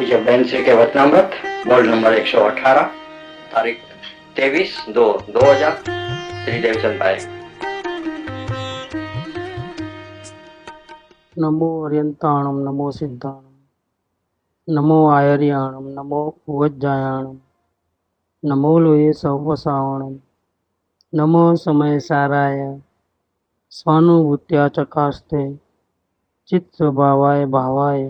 पूज्य बहन श्री के वचनामृत बोर्ड नंबर 118 तारीख 23/2/2000 श्री देवचंद भाई। नमो अर्यंताणम नमो सिद्धाणम नमो आयर्याणम नमो उवज्जायाणम नमो लोये सवसावणम नमो समय साराय स्वानुभूत्या चकास्ते चित्त स्वभावाय भावाय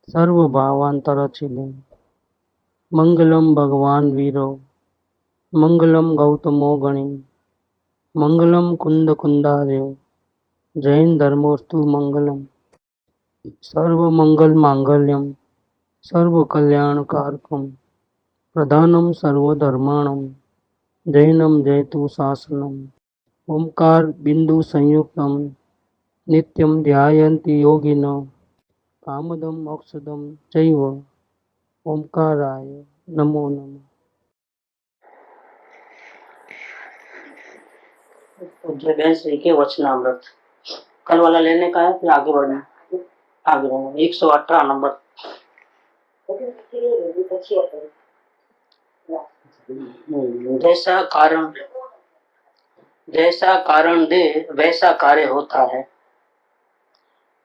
सर्वभावांतरचिले मंगलम भगवान वीरो मंगलम गौतमो गणि मंगलम कुंद कुंदार्यो जैन धर्मोस्तु मंगलम सर्वमंगल मांगल्यम सर्वकल्याणकारकम प्रधानम सर्वधर्माणम जैनम जयतु शासनम ओंकार बिंदु संयुक्तम नित्यम ध्यायन्ति योगिनो कामदम मोक्षदम चैव ओंकाराय नमो नमः। पूज्य बहन श्री के वचनामृत कल वाला लेने का है, फिर आगे बढ़ना। आगे बढ़ना 118 नंबर। जैसा कारण दे वैसा कार्य होता है।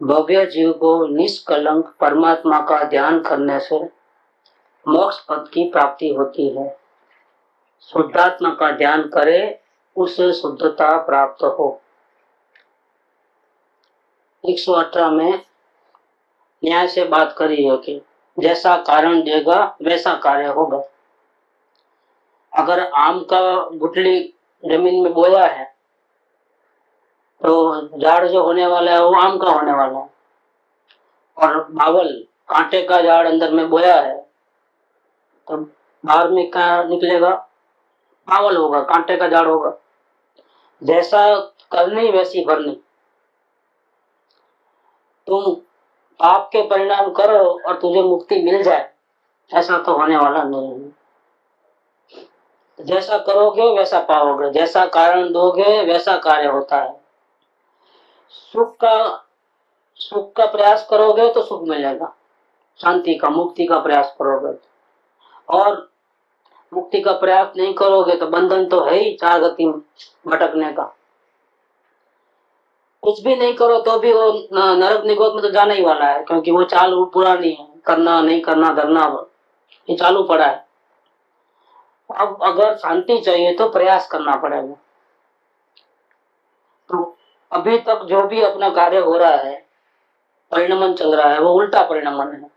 भव्य जीव को निष्कलंक परमात्मा का ध्यान करने से मोक्ष पद की प्राप्ति होती है। शुद्धात्मा का ध्यान करे उसे शुद्धता प्राप्त हो। 118 में न्याय से बात करी है कि जैसा कारण देगा वैसा कार्य होगा। अगर आम का गुठली जमीन में बोया है तो झाड़ जो होने वाला है वो आम का होने वाला है, और बावल कांटे का झाड़ अंदर में बोया है तो बाहर में क्या निकलेगा? बावल होगा, कांटे का झाड़ होगा। जैसा करनी वैसी भरनी। तुम पाप के परिणाम करो और तुझे मुक्ति मिल जाए, ऐसा तो होने वाला नहीं है। जैसा करोगे वैसा पाओगे, जैसा कारण दोगे वैसा कार्य होता है। सुख का प्रयास करोगे तो सुख मिलेगा, शांति का मुक्ति का प्रयास करोगे। और मुक्ति का प्रयास नहीं करोगे तो बंधन तो है ही, चार गति में भटकने का। कुछ भी नहीं करो तो भी वो नरक निगोद में तो जाना ही वाला है, क्योंकि वो चाल पुरानी है। करना नहीं करना धरना ये चालू पड़ा है। अब अगर शांति चाहिए तो प्रयास करना पड़ेगा। तो अभी तक जो भी अपना कार्य हो रहा है, परिणमन चल रहा है, वो उल्टा परिणमन है।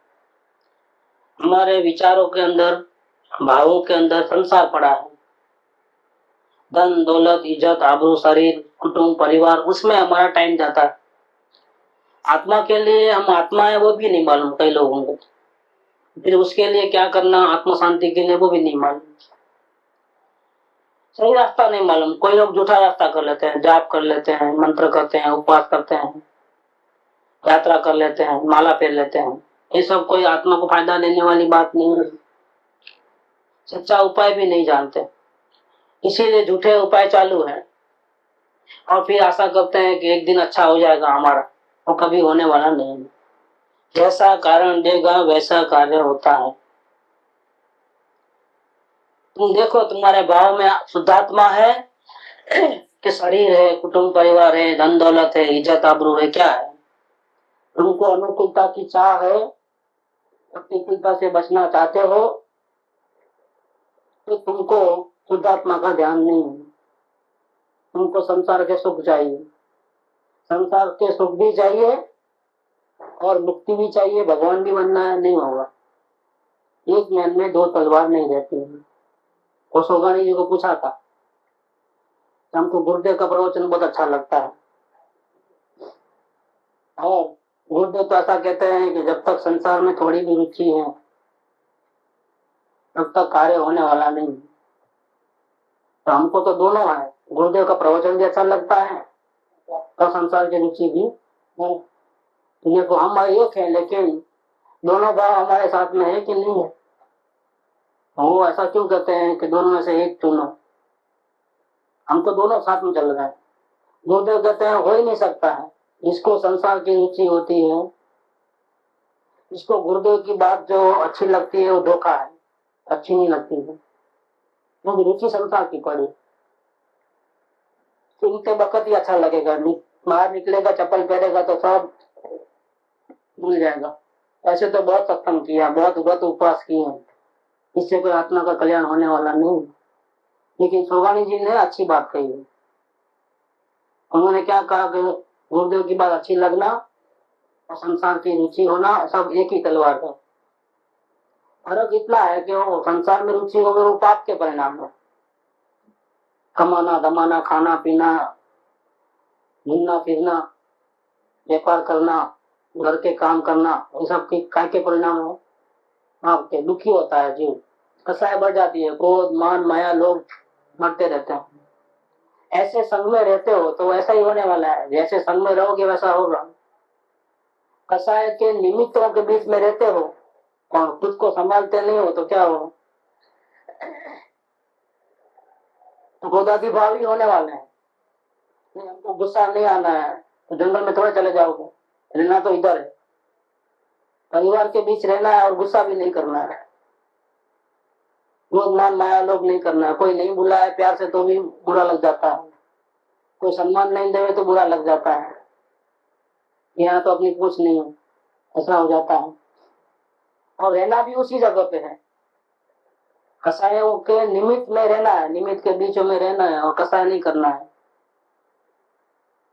हमारे विचारों के अंदर, भावों के अंदर संसार पड़ा है। धन दौलत इज्जत आबरू शरीर कुटुंब परिवार, उसमें हमारा टाइम जाता है। आत्मा के लिए हम आत्मा है वो भी नहीं मालूम कई लोगों को। फिर उसके लिए क्या करना, आत्म शांति के लिए, वो भी नहीं मालूम। सही रास्ता नहीं मालूम। कोई लोग झूठा रास्ता कर लेते हैं, जाप कर लेते हैं, मंत्र करते हैं, उपवास करते हैं, यात्रा कर लेते हैं, माला फेर लेते हैं। ये सब कोई आत्मा को फायदा देने वाली बात नहीं है। सच्चा उपाय भी नहीं जानते, इसीलिए झूठे उपाय चालू है। और फिर आशा करते हैं कि एक दिन अच्छा हो जाएगा हमारा, वो कभी होने वाला नहीं है। जैसा कारण देगा वैसा कार्य होता है। तुम देखो तुम्हारे भाव में शुद्धात्मा है कि शरीर है, कुटुंब परिवार है, धन दौलत है, इज्जत आबरू है, क्या है? तुमको अनुकूलता की चाह है, प्रतिकूलता से बचना चाहते हो, तो तुमको शुद्धात्मा का ध्यान नहीं है। तुमको संसार के सुख चाहिए, संसार के सुख भी चाहिए और मुक्ति भी चाहिए, भगवान भी बनना है, नहीं होगा। एक मैन में दो तलवार नहीं रहती है। कोसोगानी जी को पूछा था, हमको गुरुदेव का प्रवचन बहुत अच्छा लगता है, और गुरुदेव तो ऐसा कहते हैं कि जब तक संसार में थोड़ी भी रुचि है तब तक कार्य होने वाला नहीं। तो हमको तो दोनों है, गुरुदेव का प्रवचन भी अच्छा लगता है और संसार की रुचि भी है। देखो हम एक है, लेकिन दोनों भाव हमारे साथ में है कि नहीं है? वो ऐसा क्यों कहते हैं कि दोनों में से एक चुनो? हम तो दोनों साथ में चल रहे हैं। गुरुदेव कहते हैं हो ही नहीं सकता है। जिसको संसार की रुचि होती है इसको गुरुदेव की बात जो अच्छी लगती है वो धोखा है, अच्छी नहीं लगती है, क्योंकि रुचि संसार की पड़ी। सुनते वक्त ही अच्छा लगेगा, बाहर निकलेगा चप्पल पहनेगा तो सब भूल जाएगा। ऐसे तो बहुत सत्संग किया, बहुत व्रत उपवास किए, इससे कोई आत्मा का कल्याण होने वाला नहीं। लेकिन सोगानी जी ने अच्छी बात कही है। उन्होंने क्या कहा कि गुरुदेव की बात अच्छी लगना और संसार की रुचि होना सब एक ही तलवार है। फर्क इतना है कि वो संसार में रुचि हो वो पाप के परिणाम है। कमाना दमाना, खाना पीना, घूमना फिरना, व्यापार करना, घर के काम करना, ये सब की काय के परिणाम है? आपके दुखी होता है जीव, कसाय बढ़ जाती है, क्रोध मान माया लोग मरते रहते हैं। ऐसे संग में रहते हो तो ऐसा ही होने वाला है, जैसे संग में रहोगे वैसा होगा। कसाय के निमित्तों के बीच में रहते हो और खुद को संभालते नहीं हो तो क्या हो? क्रोधादि भाव ही होने वाले हैं। हमको गुस्सा नहीं आना है तो जंगल में थोड़ा चले जाओगे, रहना तो इधर है। परिवार के बीच रहना है और गुस्सा भी नहीं करना है, क्रोध मान माया लोग नहीं करना है। कोई नहीं बुलाए प्यार से तो भी बुरा लग जाता है, कोई सम्मान नहीं देवे तो बुरा लग जाता है, यहाँ तो अपनी पूछ नहीं है, ऐसा हो जाता है। और रहना भी उसी जगह पे है, कसायों के निमित्त में रहना है, निमित्त के बीचों में रहना है और कसाय नहीं करना है,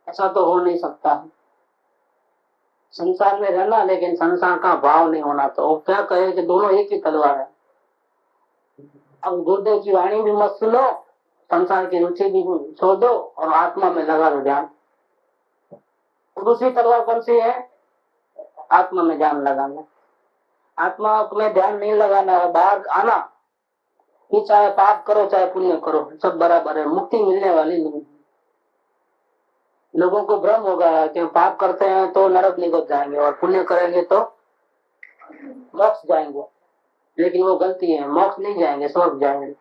ऐसा तो हो नहीं सकता है। संसार में रहना लेकिन संसार का भाव नहीं होना, तो वो क्या कहे कि दोनों एक ही तलवार है। अब गुरुदेव की वाणी भी मत सुनो, संसार की रुचि भी छोड़ दो और आत्मा में लगा दो ध्यान। दूसरी तलवार कौन सी है? आत्मा में ध्यान लगाना। आत्मा में ध्यान नहीं लगाना है, बाहर आना, कि चाहे पाप करो चाहे पुण्य करो सब बराबर है, मुक्ति मिलने वाली नहीं। लोगों को भ्रम होगा कि पाप करते हैं तो नरक निकल जाएंगे और पुण्य करेंगे तो मोक्ष जाएंगे, लेकिन वो गलती है। मोक्ष नहीं जाएंगे, स्वर्ग जाएंगे।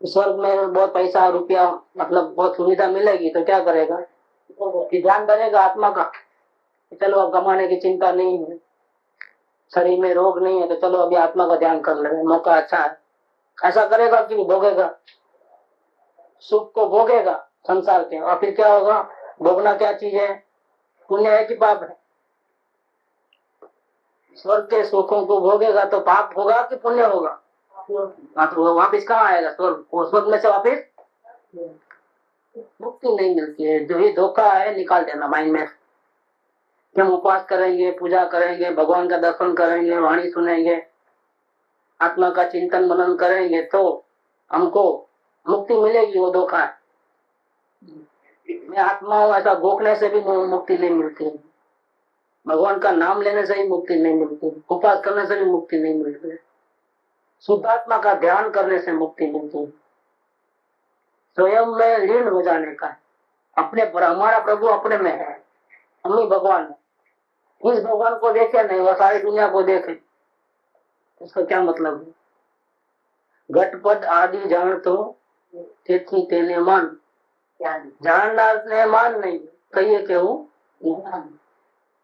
स्वर्ग में बहुत पैसा रुपया मतलब बहुत सुविधा मिलेगी तो क्या करेगा कि ध्यान बनेगा आत्मा का, चलो अब कमाने की चिंता नहीं है, शरीर में रोग नहीं है तो चलो अभी आत्मा का ध्यान कर ले, मौका अच्छा है। ऐसा करेगा कि भोगेगा, सुख को भोगेगा संसार के, और फिर क्या होगा? भोगना क्या चीज है? पुण्य है कि पाप है? स्वर्ग के सुखों को भोगेगा तो पाप होगा कि पुण्य होगा? तो वापिस कहाँ आएगा? स्वर्ग में से वापिस मुक्ति नहीं मिलती है। जो ये धोखा है निकाल देना माइंड में। हम उपवास करेंगे, पूजा करेंगे, भगवान का दर्शन करेंगे, वाणी सुनेंगे, आत्मा का चिंतन मनन करेंगे तो हमको मुक्ति मिलेगी, वो धोखा है। मैं आत्मा हूँ ऐसा गोखने से भी मुक्ति नहीं मिलती, भगवान का नाम लेने से ही मुक्ति नहीं मिलती, उपवास करने से भी मुक्ति नहीं मिलती, शुद्धात्मा का ध्यान करने से मुक्ति मिलती। स्वयं में लीन हो जाने का, अपने पर। हमारा प्रभु अपने में है, हम ही भगवान है। इस भगवान को देखे नहीं, वह सारी दुनिया को देखे, इसका क्या मतलब है? घटपट आदि जान तो तेथी तेने मान, जानना ने मान नहीं कहिए के हूँ।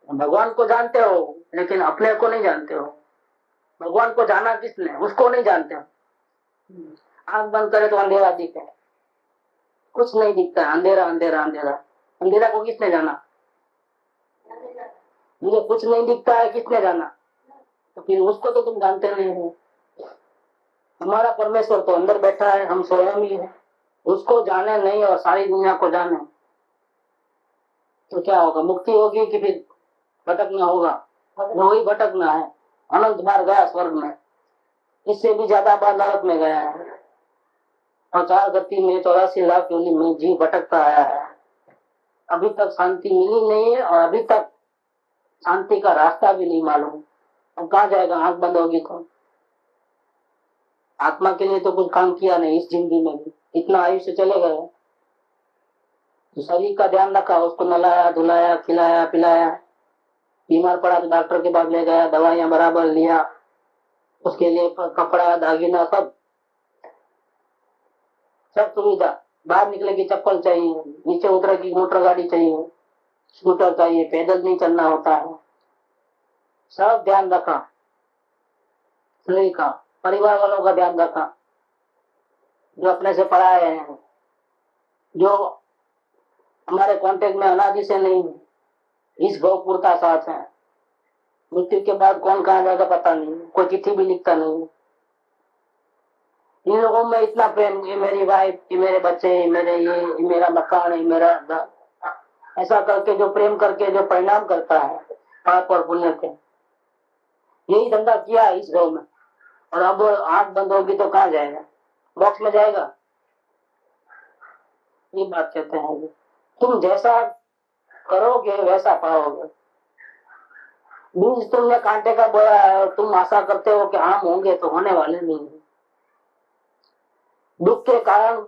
भगवान को जानते हो लेकिन अपने को नहीं जानते हो। भगवान को जाना किसने? उसको नहीं जानते हो। आंख बंद करे तो अंधेरा दिखे, कुछ नहीं दिखता है, अंधेरा अंधेरा अंधेरा। अंधेरा को किसने जाना? मुझे कुछ नहीं दिखता है, किसने जाना? तो फिर उसको तो तुम जानते नहीं हो। हमारा परमेश्वर तो अंदर बैठा है, हम स्वयं ही है, उसको जाने नहीं और सारी दुनिया को जाने तो क्या होगा? मुक्ति होगी कि फिर भटकना होगा? वही भटकना है। अनंत बार गया स्वर्ग में, इससे भी ज्यादा बार नरक में गया है, और 4 गति में 84 लाख योनि में जीव भटकता आया है। अभी तक शांति मिली नहीं है और अभी तक शांति का रास्ता भी नहीं मालूम। अब कहाँ जाएगा? आंख बंद होगी तो। आत्मा के लिए तो कुछ काम किया नहीं इस जिंदगी में भी, इतना आयुष्य चले गए। तो शरीर का ध्यान रखा, उसको नलाया धुलाया खिलाया पिलाया, बीमार पड़ा तो डॉक्टर के पास ले गया, दवाइयां बराबर लिया, उसके लिए कपड़ा दागीना सब सुविधा। बाहर निकले की चप्पल चाहिए, नीचे उतरे की मोटर गाड़ी चाहिए, स्कूटर चाहिए, पैदल नहीं चलना होता है। सब ध्यान रखा, शरीर का, परिवार वालों का ध्यान रखा, जो अपने से पढ़ाए हैं, जो हमारे कांटेक्ट में अनादि से नहीं है, इस भवपुर का साथ है। मृत्यु के बाद कौन कहाँ जाएगा पता नहीं, कोई चिट्ठी भी लिखता नहीं। इन लोगों में इतना प्रेम, ये मेरी वाइफ, ये मेरे बच्चे, ये मेरा मकान, ये मेरा घर, ऐसा करके जो प्रेम करके जो परिणाम करता है पाप और पुण्य के, यही धंधा किया है इस गांव में। और अब आंख बंद होगी तो कहाँ जाएगा, बॉक्स में जाएगा। ये बात कहते हैं, तुम जैसा करोगे वैसा पाओगे। बीज तुमने कांटे का बोया है और तुम आशा करते हो कि आम होंगे, तो होने वाले नहीं। दुख के कारण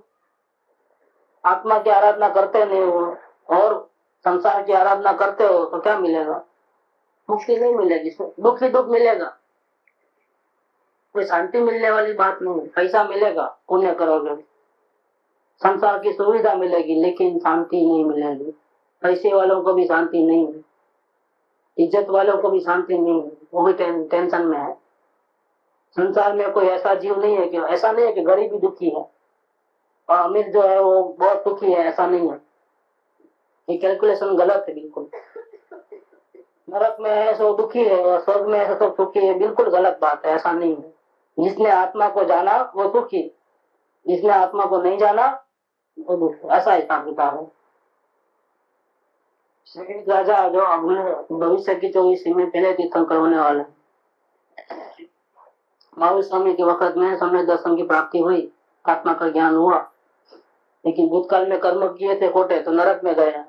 आत्मा की आराधना करते नहीं हो और संसार की आराधना करते हो तो क्या मिलेगा? मुक्ति नहीं मिलेगी, दुख ही दुख मिलेगा। कोई शांति मिलने वाली बात नहीं। पैसा मिलेगा, पुण्य करोगे, संसार की सुविधा मिलेगी, लेकिन शांति नहीं मिलेगी। पैसे वालों को भी शांति नहीं है, इज्जत वालों को भी शांति नहीं है, वो भी टेंशन में है। संसार में कोई ऐसा जीव नहीं है कि, ऐसा नहीं है कि गरीब ही दुखी है और अमीर जो है वो बहुत दुखी है, ऐसा नहीं है। ये कैलकुलेशन गलत है बिल्कुल। नरक में है सो दुखी है और स्वर्ग में है तो सुखी है, बिल्कुल गलत बात है, ऐसा नहीं है। जिसने आत्मा को जाना वो सुखी, जिसने आत्मा को नहीं जाना वो दुखी, ऐसा हिसाब किताब है। श्री राजा जो भविष्य की 24 में पहले तीर्थंकर होने वाले, महावीर स्वामी के वक्त में समय दर्शन की प्राप्ति हुई, आत्मा का ज्ञान हुआ, लेकिन भूतकाल में कर्म किए थे खोटे तो नरक में गए हैं।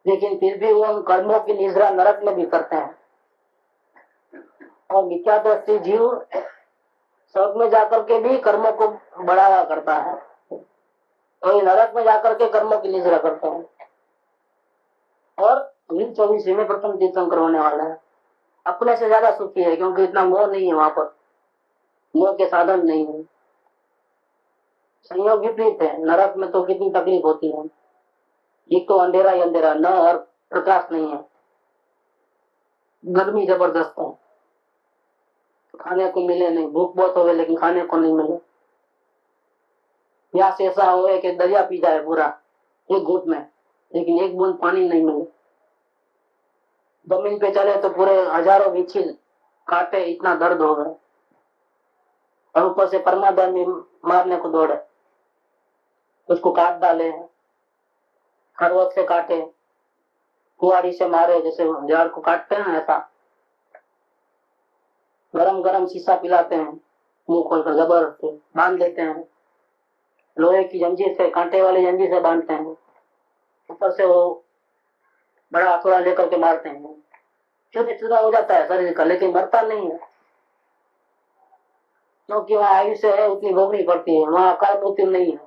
लेकिन फिर भी वो उन कर्मों की निद्रा नरक में भी करते हैं। और मिथ्यादृष्टि जीव स्वर्ग में जाकर के भी कर्मों को बढ़ावा करता है, तो ये नरक में जाकर के कर्मों की निद्रा करते हैं। और 24 में प्रथम तीर्थंकर होने वाला है। अपने से ज्यादा सुखी है, क्योंकि इतना मोह नहीं है वहां पर, मोह के साधन नहीं है। संयोग विपरीत है, नरक में तो कितनी तकलीफ होती है। एक तो अंधेरा ही अंधेरा, न और प्रकाश नहीं है, गर्मी जबरदस्त है, खाने को मिले नहीं, भूख बहुत हो लेकिन खाने को नहीं मिले। प्यास ऐसा हो कि दरिया पी जाए पूरा एक घूंट में, लेकिन एक बूंद पानी नहीं मिले। जमीन पे चले तो पूरे हजारों विछिल काटे, इतना दर्द हो गए, और ऊपर से परमाधर्मी मारने को दौड़े, उसको काट डाले, खरवट से काटे, कुआरी से मारे, जैसे झाड़ को काटते हैं ऐसा। गरम गरम शीशा पिलाते हैं, मुंह खोलकर जबरदस्ती बांध देते हैं, लोहे की जंजीर से, कांटे वाली जंजीर से बांधते हैं, ऊपर से वो बड़ा हथौड़ा लेकर के मारते हैं। चूर चूरा हो जाता है शरीर का, लेकिन मरता नहीं है, क्योंकि वहाँ आयुष्य है, उतनी भोगनी पड़ती है, वहाँ अकाल मृत्यु नहीं है।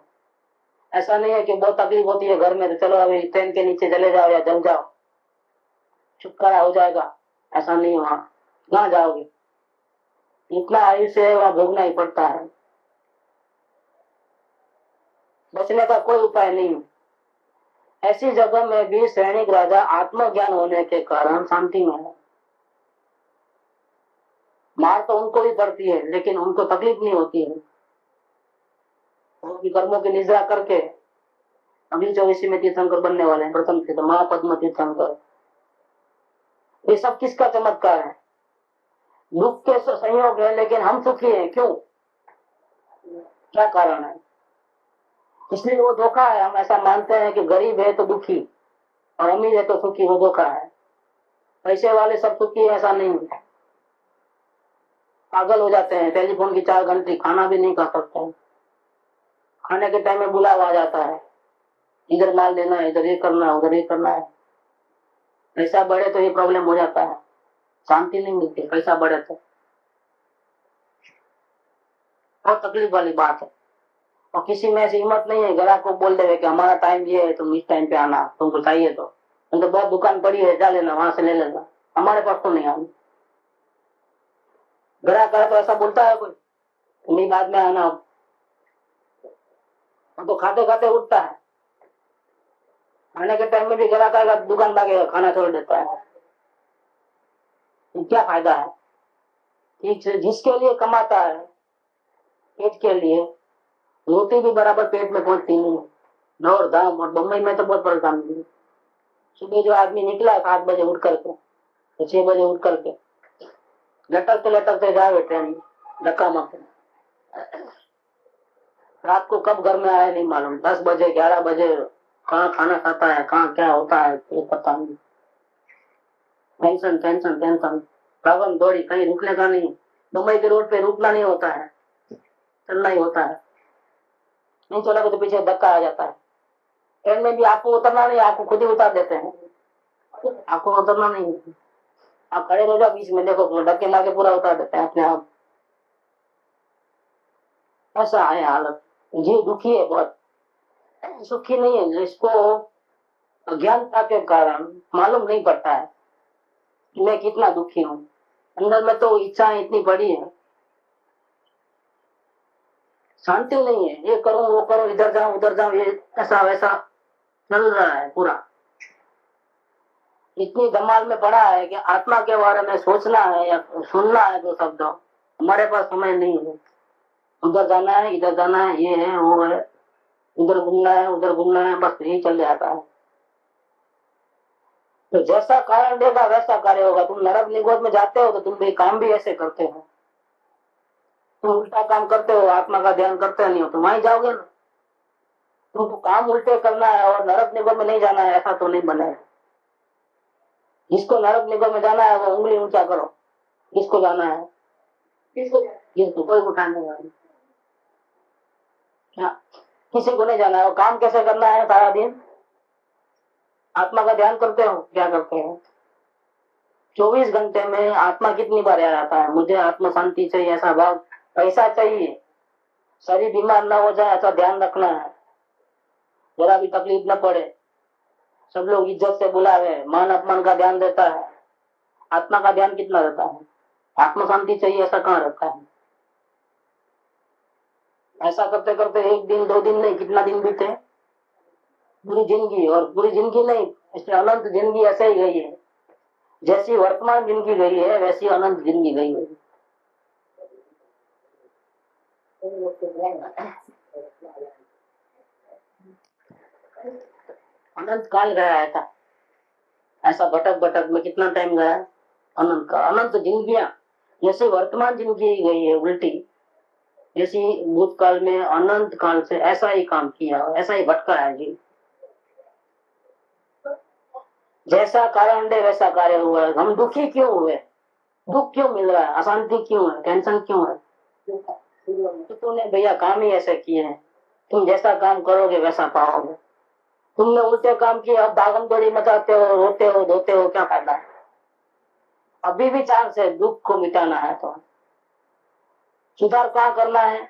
ऐसा नहीं है कि बहुत तकलीफ होती है घर में तो चलो अभी ट्रेन के नीचे चले जाओ या जल जाओ, छुटकारा हो जाएगा, ऐसा नहीं है। वहाँ कहाँ जाओगे, इतना आयुष्य है, वहाँ भोगना ही पड़ता है, बचने का कोई उपाय नहीं है। ऐसी जगह में भी सैनिक राजा आत्मज्ञान होने के कारण शांति में है। मार तो उनको भी पड़ती है, लेकिन उनको तकलीफ नहीं होती है। वो भी कर्मों की निद्रा करके अभी 24 में तीर्थंकर बनने वाले हैं, प्रथम तीर्थ महापद्म तीर्थंकर। ये सब किसका चमत्कार है? दुख के संयोग है, लेकिन हम सुखी हैं, क्यों? क्या कारण है? इसलिए वो धोखा है। हम ऐसा मानते हैं कि गरीब है तो दुखी और अमीर है तो सुखी, वो धोखा है। पैसे वाले सब सुखी है, ऐसा नहीं है। पागल हो जाते हैं, टेलीफोन की 4 घंटे, खाना भी नहीं खा सकते हैं, खाने के टाइम में बुलावा आ जाता है, इधर माल देना है, इधर ये करना है, उधर ये करना है। पैसा बढ़े तो ये प्रॉब्लम हो जाता है, शांति नहीं मिलती पैसा बढ़े तो, बहुत तकलीफ वाली बात है। और किसी में ऐसी हिम्मत नहीं है ग्राहक को बोल देवे कि हमारा टाइम ये है, तुम इस टाइम पे आना, तुमको चाहिए तो बहुत दुकान पड़ी है, जा लेना, वहां से ले लेना, हमारे पास तो नहीं आना। ग्राहक तो ऐसा बोलता है कोई, तुम्हें बाद में आना, तो खाते खाते उठता है, खाने के टाइम में भी ग्राहक आएगा, दुकान भागेगा, खाना छोड़ देता है। तो क्या फायदा है? ठीक से जिसके लिए कमाता है, पेट के लिए, रोटी भी बराबर पेट में पहुंचती नहीं है। दौड़ धाम, और बम्बई में तो बहुत परेशानी है। सुबह जो आदमी निकला 7 बजे उठ करके, तो 6 बजे उठ करके लटकते जाए ट्रेन में, धक्का मारते, रात को कब घर में आया नहीं मालूम, 10 बजे 11 बजे, कहाँ खाना खाता है, कहाँ क्या होता है तो पता नहीं। टेंशन टेंशन टेंशन, भागम दौड़ी, कहीं रुकने का नहीं। मुंबई के रोड पे रुकना नहीं होता है, चलना ही होता है। नहीं चला तो पीछे धक्का आ जाता है। ट्रेन में भी आपको उतरना नहीं, आपको खुद ही उतार देते हैं। आपको उतरना नहीं, आप खड़े रह जाओ बीच में, देखो धक्के मार के पूरा उतार देते हैं अपने आप। ऐसा है हालत। जीव दुखी है बहुत, सुखी नहीं है। जिसको अज्ञानता के कारण मालूम नहीं पड़ता है कि मैं कितना दुखी हूँ। अंदर में तो इच्छाएं इतनी बड़ी है, शांति नहीं है। ये करूं वो करूं, इधर जाऊं उधर जाऊं, ये ऐसा वैसा चल रहा है पूरा। इतनी धमाल में पड़ा है कि आत्मा के बारे में सोचना है या सुनना है दो शब्द, हमारे पास समय नहीं है। उधर जाना है, इधर जाना है, ये है वो है, इधर घूमना है उधर घूमना है, बस यही चल जाता है। तो जैसा कारण देगा वैसा कार्य होगा। तुम नरक निगोद में जाते हो तो तुम भी काम भी ऐसे करते हो। तुम उल्टा काम करते हो, आत्मा का ध्यान करते नहीं हो, तो वहीं जाओगे ना। तुमको काम उल्टे करना है और नरक निगम में नहीं जाना है, ऐसा तो नहीं बनेगा। जिसको नरक निगम में जाना है वो उंगली ऊंचा करो, किसको जाना है? किसको? कोई उठाने वाला क्या? किसी को नहीं जाना है। और काम कैसे करना है? सारा दिन आत्मा का ध्यान करते हो, क्या करते हो? 24 घंटे में आत्मा कितनी बार याद आता है? मुझे आत्मा शांति चाहिए, ऐसा भाव, पैसा चाहिए, शरीर बीमार ना हो जाए, ऐसा ध्यान रखना है, जरा भी तकलीफ न पड़े, सब लोग इज्जत से बुलावे, मान अपमान का ध्यान देता है। आत्मा का ध्यान कितना रहता है? आत्मा शांति चाहिए, ऐसा कहाँ रहता है? ऐसा करते करते 1 दिन 2 दिन नहीं, कितना दिन बीते, पूरी जिंदगी। और पूरी जिंदगी नहीं, इसलिए अनंत जिंदगी ऐसे ही गई है। जैसी वर्तमान जिंदगी गई है वैसी अनंत जिंदगी गई है। अनंत काल गया है था, ऐसा भटक भटक में कितना टाइम गया? अनंत का, अनंत जिंदगियां। जैसे वर्तमान जिंदगी गई है उल्टी, जैसी भूतकाल में अनंत काल से ऐसा ही काम किया, ऐसा ही भटका है जी। जैसा कारण दे वैसा कार्य हुआ है। हम दुखी क्यों हुए? दुख क्यों मिल रहा है? अशांति क्यों है? टेंशन क्यों है? तो तूने भैया काम ही ऐसे किए हैं। तुम जैसा काम करोगे वैसा पाओगे। तुमने उल्टे काम किए, अब भागम दौड़ी मचाते हो, रोते हो धोते हो, क्या फायदा है? अभी भी चांस है दुख को मिटाना है तो सुधार कहाँ करना है?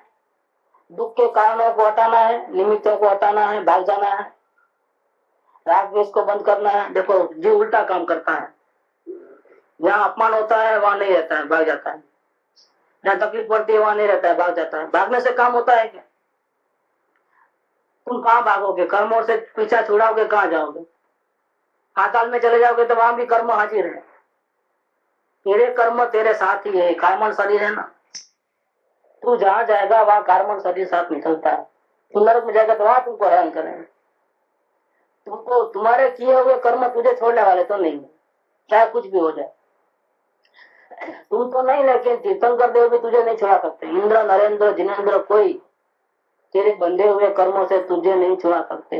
दुख के कारणों को हटाना है, निमित्तों को हटाना है, भाग जाना है, राग द्वेष को बंद करना है। देखो जो उल्टा काम करता है, जहाँ अपमान होता है वहां नहीं रहता है, भाग जाता है। जहाँ तकलीफ पड़ती है वहां नहीं रहता है, भाग जाता है। भागने से काम होता है क्या? तुम कहाँ भागोगे? कर्मों से पीछा छुड़ाओगे, कहाँ जाओगे? पाताल में चले जाओगे तो वहां भी कर्म हाजिर है। तेरे कर्म तेरे साथ ही है, कार्मण शरीर है ना। तू जहाँ जाएगा वहां कार्मण शरीर साथ निकलता है। तू नरक में जाएगा तो वहां तुमको हैरान करेंगे। तुमको तुम्हारे किए हुए कर्म तुझे छोड़ने वाले तो नहीं है, चाहे कुछ भी हो जाए। तुम तो नहीं, लेकिन तीर्थंकर देव भी तुझे नहीं छुड़ा सकते। इंद्र नरेंद्र जिनेन्द्र कोई तेरे बंधे हुए कर्मों से तुझे नहीं छुड़ा सकते।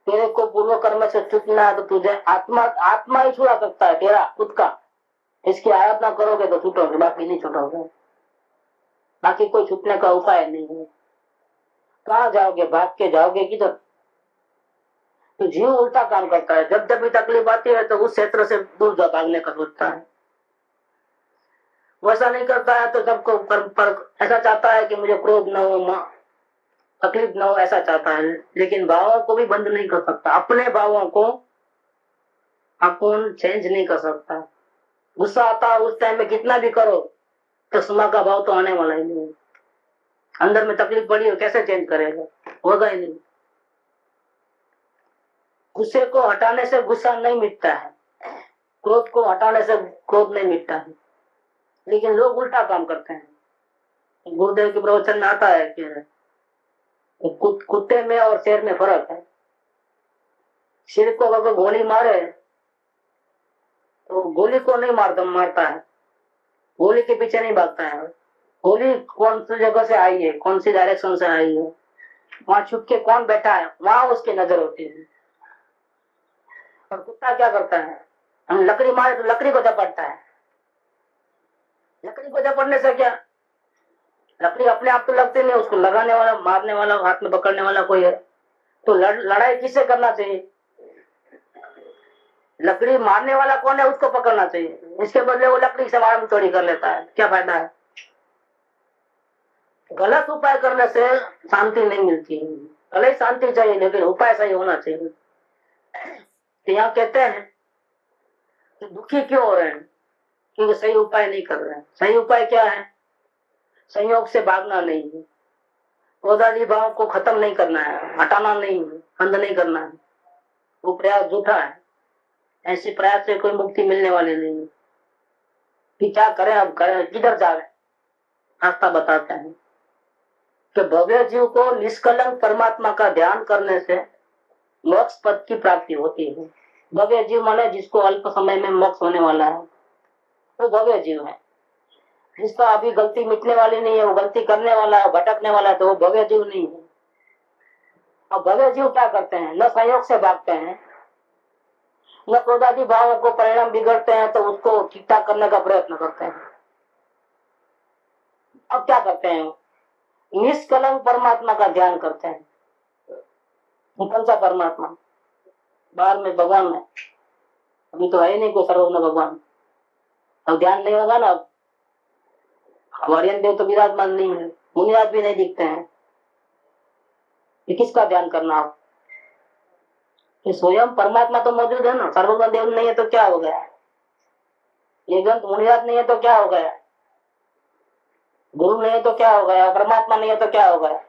तेरे को पूर्व कर्म से छूटना है तो तुझे आत्मा आत्मा ही छुड़ा सकता है, तेरा खुद का। इसकी आराधना करोगे तो छूटोगे, बाकी नहीं छूटोगे। बाकी कोई छूटने का उपाय नहीं है। कहाँ जाओगे? भाग के जाओगे किधर? तो जीव उल्टा काम करता है। जब जब भी तकलीफ आती है तो उस क्षेत्र से दूर जा भागने का सोचता है। वैसा नहीं करता है तो सबको पर ऐसा चाहता है कि मुझे क्रोध न हो, तकलीफ न हो, ऐसा चाहता है। लेकिन भावों को भी बंद नहीं कर सकता। अपने भावों को अपन चेंज नहीं कर सकता। गुस्सा आता है उस टाइम में कितना भी करो तो क्षमा का भाव तो आने वाला ही नहीं। अंदर में तकलीफ पड़ी हो, कैसे चेंज करेगा? होगा ही नहीं। गुस्से को हटाने से गुस्सा नहीं मिटता है। क्रोध को हटाने से क्रोध नहीं मिटता है, लेकिन लोग उल्टा काम करते हैं। गुरुदेव के प्रवचन में आता है कि कुत्ते में और शेर में फर्क है। शेर को अगर गोली मारे तो गोली को नहीं मारता है, गोली के पीछे नहीं भागता है। गोली कौन सी जगह से आई है, कौन सी डायरेक्शन से आई है, वहां छुप के कौन बैठा है, वहां उसकी नजर होती है। और कुत्ता क्या करता है, हम लकड़ी मारे तो लकड़ी को झपटता है। लकड़ी को झपटने से क्या, लकड़ी अपने आप तो लगती नहीं, उसको लगाने वाला, मारने वाला, हाथ में पकड़ने वाला कोई है। तो लड़ाई किससे करना चाहिए, लकड़ी मारने वाला कौन है उसको पकड़ना चाहिए। इसके बदले वो लकड़ी से मारम चोरी कर लेता है, क्या फायदा है। गलत उपाय करने से शांति नहीं मिलती है, भले ही शांति चाहिए लेकिन उपाय सही होना चाहिए। तो यहाँ कहते हैं कि दुखी क्यों हो रहे हैं, क्योंकि सही उपाय नहीं कर रहे हैं। सही उपाय क्या है, संयोग से भागना नहीं है, क्रोधादि भाव को खत्म नहीं करना है, हटाना नहीं है, बंद नहीं करना है। वो प्रयास झूठा है, ऐसे प्रयास से कोई मुक्ति मिलने वाली नहीं है। कि क्या करें, अब करें किधर जा रहे, रास्ता बताते हैं कि भव्य जीव को निष्कलंक परमात्मा का ध्यान करने से मोक्ष पद की प्राप्ति होती है। भव्य जीव माने जिसको अल्प समय में मोक्ष होने वाला है, वो भव्य जीव है। जिसका अभी गलती मिटने वाली नहीं है, वो गलती करने वाला है, भटकने वाला है, तो वो भव्य जीव नहीं है। और भव्य जीव क्या करते हैं, न संयोग से भागते हैं, न क्रोधादि भावों को परिणाम बिगड़ते हैं तो उसको ठीक ठाक करने का प्रयत्न करते हैं। अब क्या करते हैं, निष्कलंक परमात्मा का ध्यान करते हैं। कौन सा परमात्मा, बाहर में भगवान है, अभी तो है ही नहीं कोई सर्वज्ञ भगवान। अब ध्यान नहीं होगा ना, वरियन देव तो विराजमान नहीं है, मुनिराज भी नहीं दिखते हैं, ये किसका ध्यान करना आप। ये स्वयं परमात्मा तो मौजूद है ना, सर्वज्ञ देव नहीं है तो क्या हो गया, ये ग्रंथ मुनिराज नहीं है तो क्या हो गया, गुरु नहीं है तो क्या हो गया, परमात्मा नहीं है तो क्या हो गया।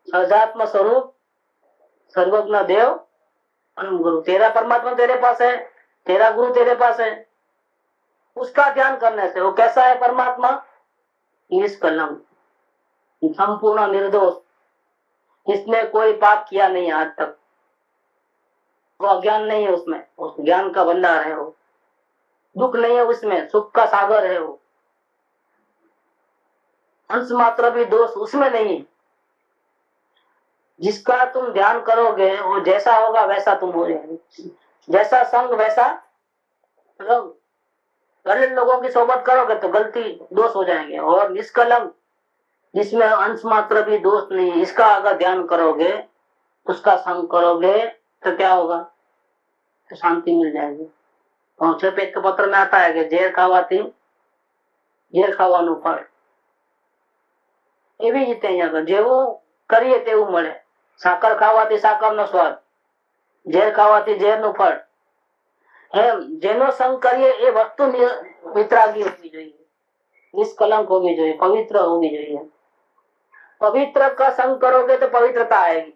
सजात्म स्वरूप सर्वज्ञ देव अनंत गुरु, तेरा परमात्मा तेरे पास है, तेरा गुरु तेरे पास है। उसका ध्यान करने से वो कैसा है परमात्मा, निष्कलंक, संपूर्ण निर्दोष, इसने कोई पाप किया नहीं आज तक, वो अज्ञान नहीं है उसमें, उस ज्ञान का भंडार है वो, दुख नहीं है उसमें, सुख का सागर है वो, अंश मात्र भी दोष उसमें नहीं है। जिसका तुम ध्यान करोगे वो जैसा होगा वैसा तुम हो जाएंगे, जैसा संग वैसा रंग। गलत लोगों की सोबत करोगे तो गलती दोष हो जाएंगे, और निष्कलंक जिसमें अंश मात्र भी दोष नहीं, इसका अगर ध्यान करोगे, उसका संग करोगे तो क्या होगा, तो शांति मिल जाएगी। और छठे के पत्र में आता है कि जेर खावाती जेर खावानु फल, એવી રીતે અહીંયા જેવું કરીએ તેવું મળે। સાકર ખાવાથી સાકરનો સ્વાદ, ઝેર ખાવાથી ઝેરનું ફળ। એમ જેનો સંગ કરીએ એ વસ્તુ વિતરાગી હોવી જોઈએ, निष्कलंक होगी જોઈએ, पवित्र होगी જોઈએ। पवित्र का संग करोगे तो पवित्रता आएगी,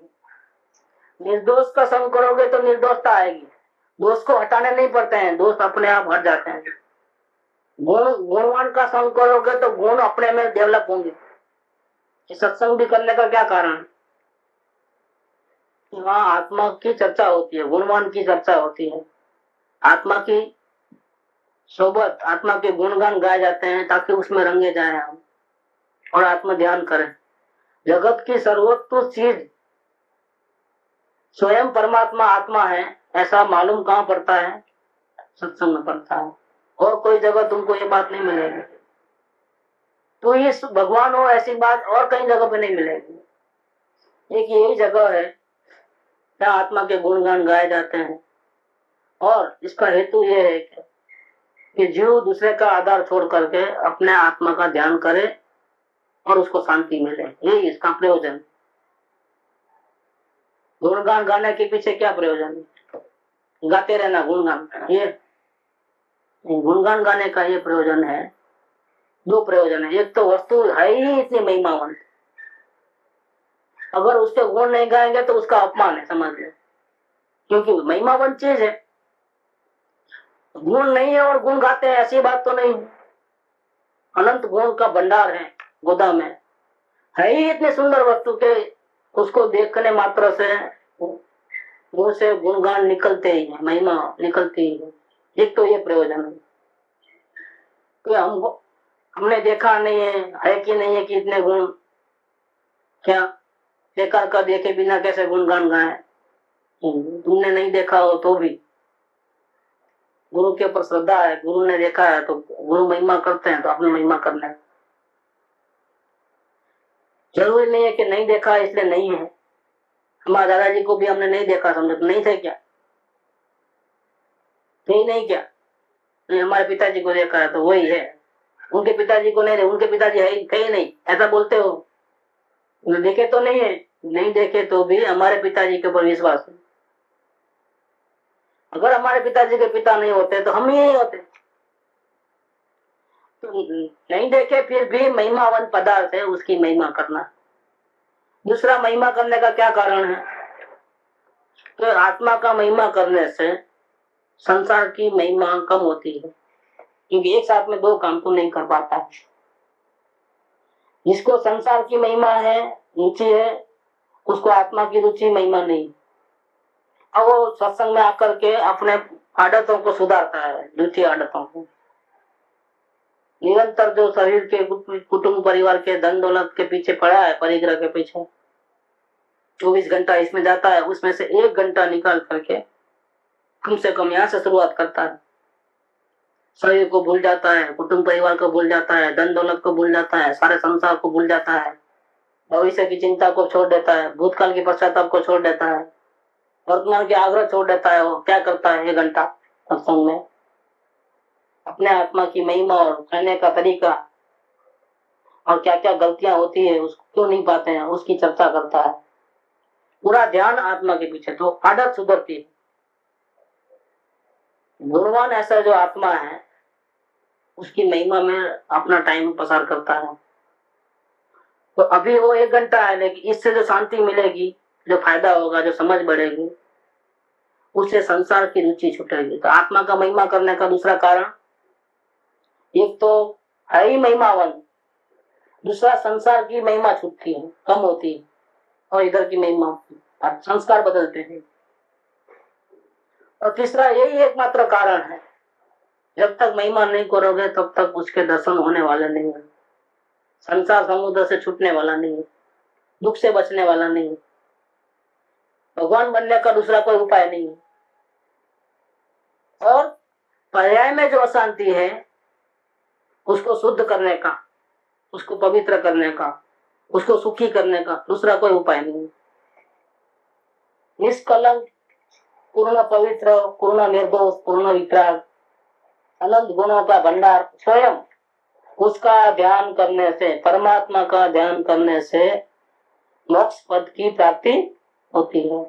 निर्दोष का संग करोगे तो निर्दोषता आएगी। दोष को हटाने नहीं पड़ते हैं, दोष अपने आप हट जाते हैं। गुणवान का संग करोगे तो गुण अपने में डेवलप होंगे। सत्संग भी करने का क्या कारण, वहाँ आत्मा की चर्चा होती है, गुणवान की चर्चा होती है, आत्मा की सोबत, आत्मा के गुणगान गाए जाते हैं ताकि उसमें रंगे जाए हम और आत्म ध्यान करें। जगत की सर्वोत्तम चीज स्वयं परमात्मा आत्मा है, ऐसा मालूम कहाँ पड़ता है, सत्संग में पड़ता है। और कोई जगह तुमको ये बात नहीं मिलेगी। तो ये भगवान हो ऐसी बात और कई जगह पे नहीं मिलेगी। एक यही जगह है जहाँ आत्मा के गुणगान गाए जाते हैं, और इसका हेतु ये है कि जीव दूसरे का आधार छोड़ करके अपने आत्मा का ध्यान करे और उसको शांति मिले, यही इसका प्रयोजन। गुणगान गाने के पीछे क्या प्रयोजन है, गाते रहना गुणगान, ये गुणगान गाने का ये प्रयोजन है। दो प्रयोजन है, एक तो वस्तु है ही इतनी महिमावंत, अगर उसके गुण नहीं गाएंगे तो उसका अपमान है, समझ लो, क्योंकि महिमावंत चीज है। गुण नहीं है और गुण गाते हैं, ऐसी बात तो नहीं है। अनंत गुण का भंडार है गोदाम में, है ही इतने सुंदर वस्तु के उसको देखने मात्र से मुंह से गुणगान निकलते ही है, महिमा निकलती ही है। एक तो ये प्रयोजन है कि हमने देखा नहीं है कि नहीं है कि इतने गुण, क्या बेकार का देखे बिना कैसे गुणगान गाए। तुमने नहीं देखा हो तो भी गुरु के ऊपर श्रद्धा है, गुरु ने देखा है तो गुरु महिमा करते हैं तो अपनी महिमा करना है। जरूरी नहीं है कि नहीं देखा इसलिए नहीं है। हमारे दादाजी को भी हमने नहीं देखा, समझो तो नहीं थे क्या? नहीं क्या? नहीं, हमारे पिताजी को देखा है तो वही है। उनके पिताजी को नहीं, उनके पिताजी है ही नहीं, ऐसा बोलते हो। देखे तो नहीं है, नहीं देखे तो भी हमारे पिताजी के ऊपर विश्वास है। अगर हमारे पिताजी के पिता नहीं होते तो हम ही नहीं होते। तो नहीं देखे फिर भी महिमावन पदार्थ है, उसकी महिमा करना। दूसरा, महिमा करने का क्या कारण है? तो आत्मा का महिमा करने से संसार की महिमा कम होती है, क्योंकि एक साथ में दो काम तो नहीं कर पाता है। जिसको संसार की महिमा है, रुचि है, उसको आत्मा की रुचि महिमा नहीं। अब वो सत्संग में आकर के अपने आदतों को सुधारता है, रुचि आदतों को। निरंतर जो शरीर के कुटुंब परिवार के धन दौलत के पीछे पड़ा है, परिग्रह के पीछे 24 घंटा इसमें जाता है, उसमें से 1 घंटा निकाल करके कम से कम यहाँ से शुरुआत करता है। शरीर को भूल जाता है, कुटुंब परिवार को भूल जाता है, धन दौलत को भूल जाता है, सारे संसार को भूल जाता है, भविष्य की चिंता को छोड़ देता है, भूतकाल की पश्चाताप को छोड़ देता है, वर्तमान के आग्रह छोड़ देता है। वो क्या करता है 1 घंटा सत्संग में? अपने आत्मा की महिमा और कहने का तरीका और क्या क्या गलतियां होती है, उसको क्यों नहीं पाते हैं, उसकी चर्चा करता है। पूरा ध्यान आत्मा के पीछे, तो आदत सुधरती है। गुणवान ऐसा जो आत्मा है उसकी महिमा में अपना टाइम पसार करता है। तो अभी वो 1 घंटा है, लेकिन इससे जो शांति मिलेगी, जो फायदा होगा, जो समझ बढ़ेगी, उससे संसार की रुचि छूटेगी। तो आत्मा का महिमा करने का दूसरा कारण, एक तो है ही महिमावन, दूसरा संसार की महिमा छूटती है, कम होती है, और इधर की महिमा संस्कार बदलते हैं। और तीसरा यही एकमात्र कारण है, जब तक महिमा नहीं करोगे तब तक उसके दर्शन होने वाले नहीं है, संसार समुद्र से छूटने वाला नहीं है, दुख से बचने वाला नहीं है, भगवान बनने का दूसरा कोई उपाय नहीं है। और पर्याय में जो अशांति है उसको शुद्ध करने का, उसको पवित्र करने का, उसको सुखी करने का दूसरा कोई उपाय नहीं है। निष्कलंक, पूर्ण पवित्र, पूर्ण निर्दोष, पूर्ण वितराग, अनंत गुणों का भंडार स्वयं, उसका ध्यान करने से, परमात्मा का ध्यान करने से मोक्ष पद की प्राप्ति होती है।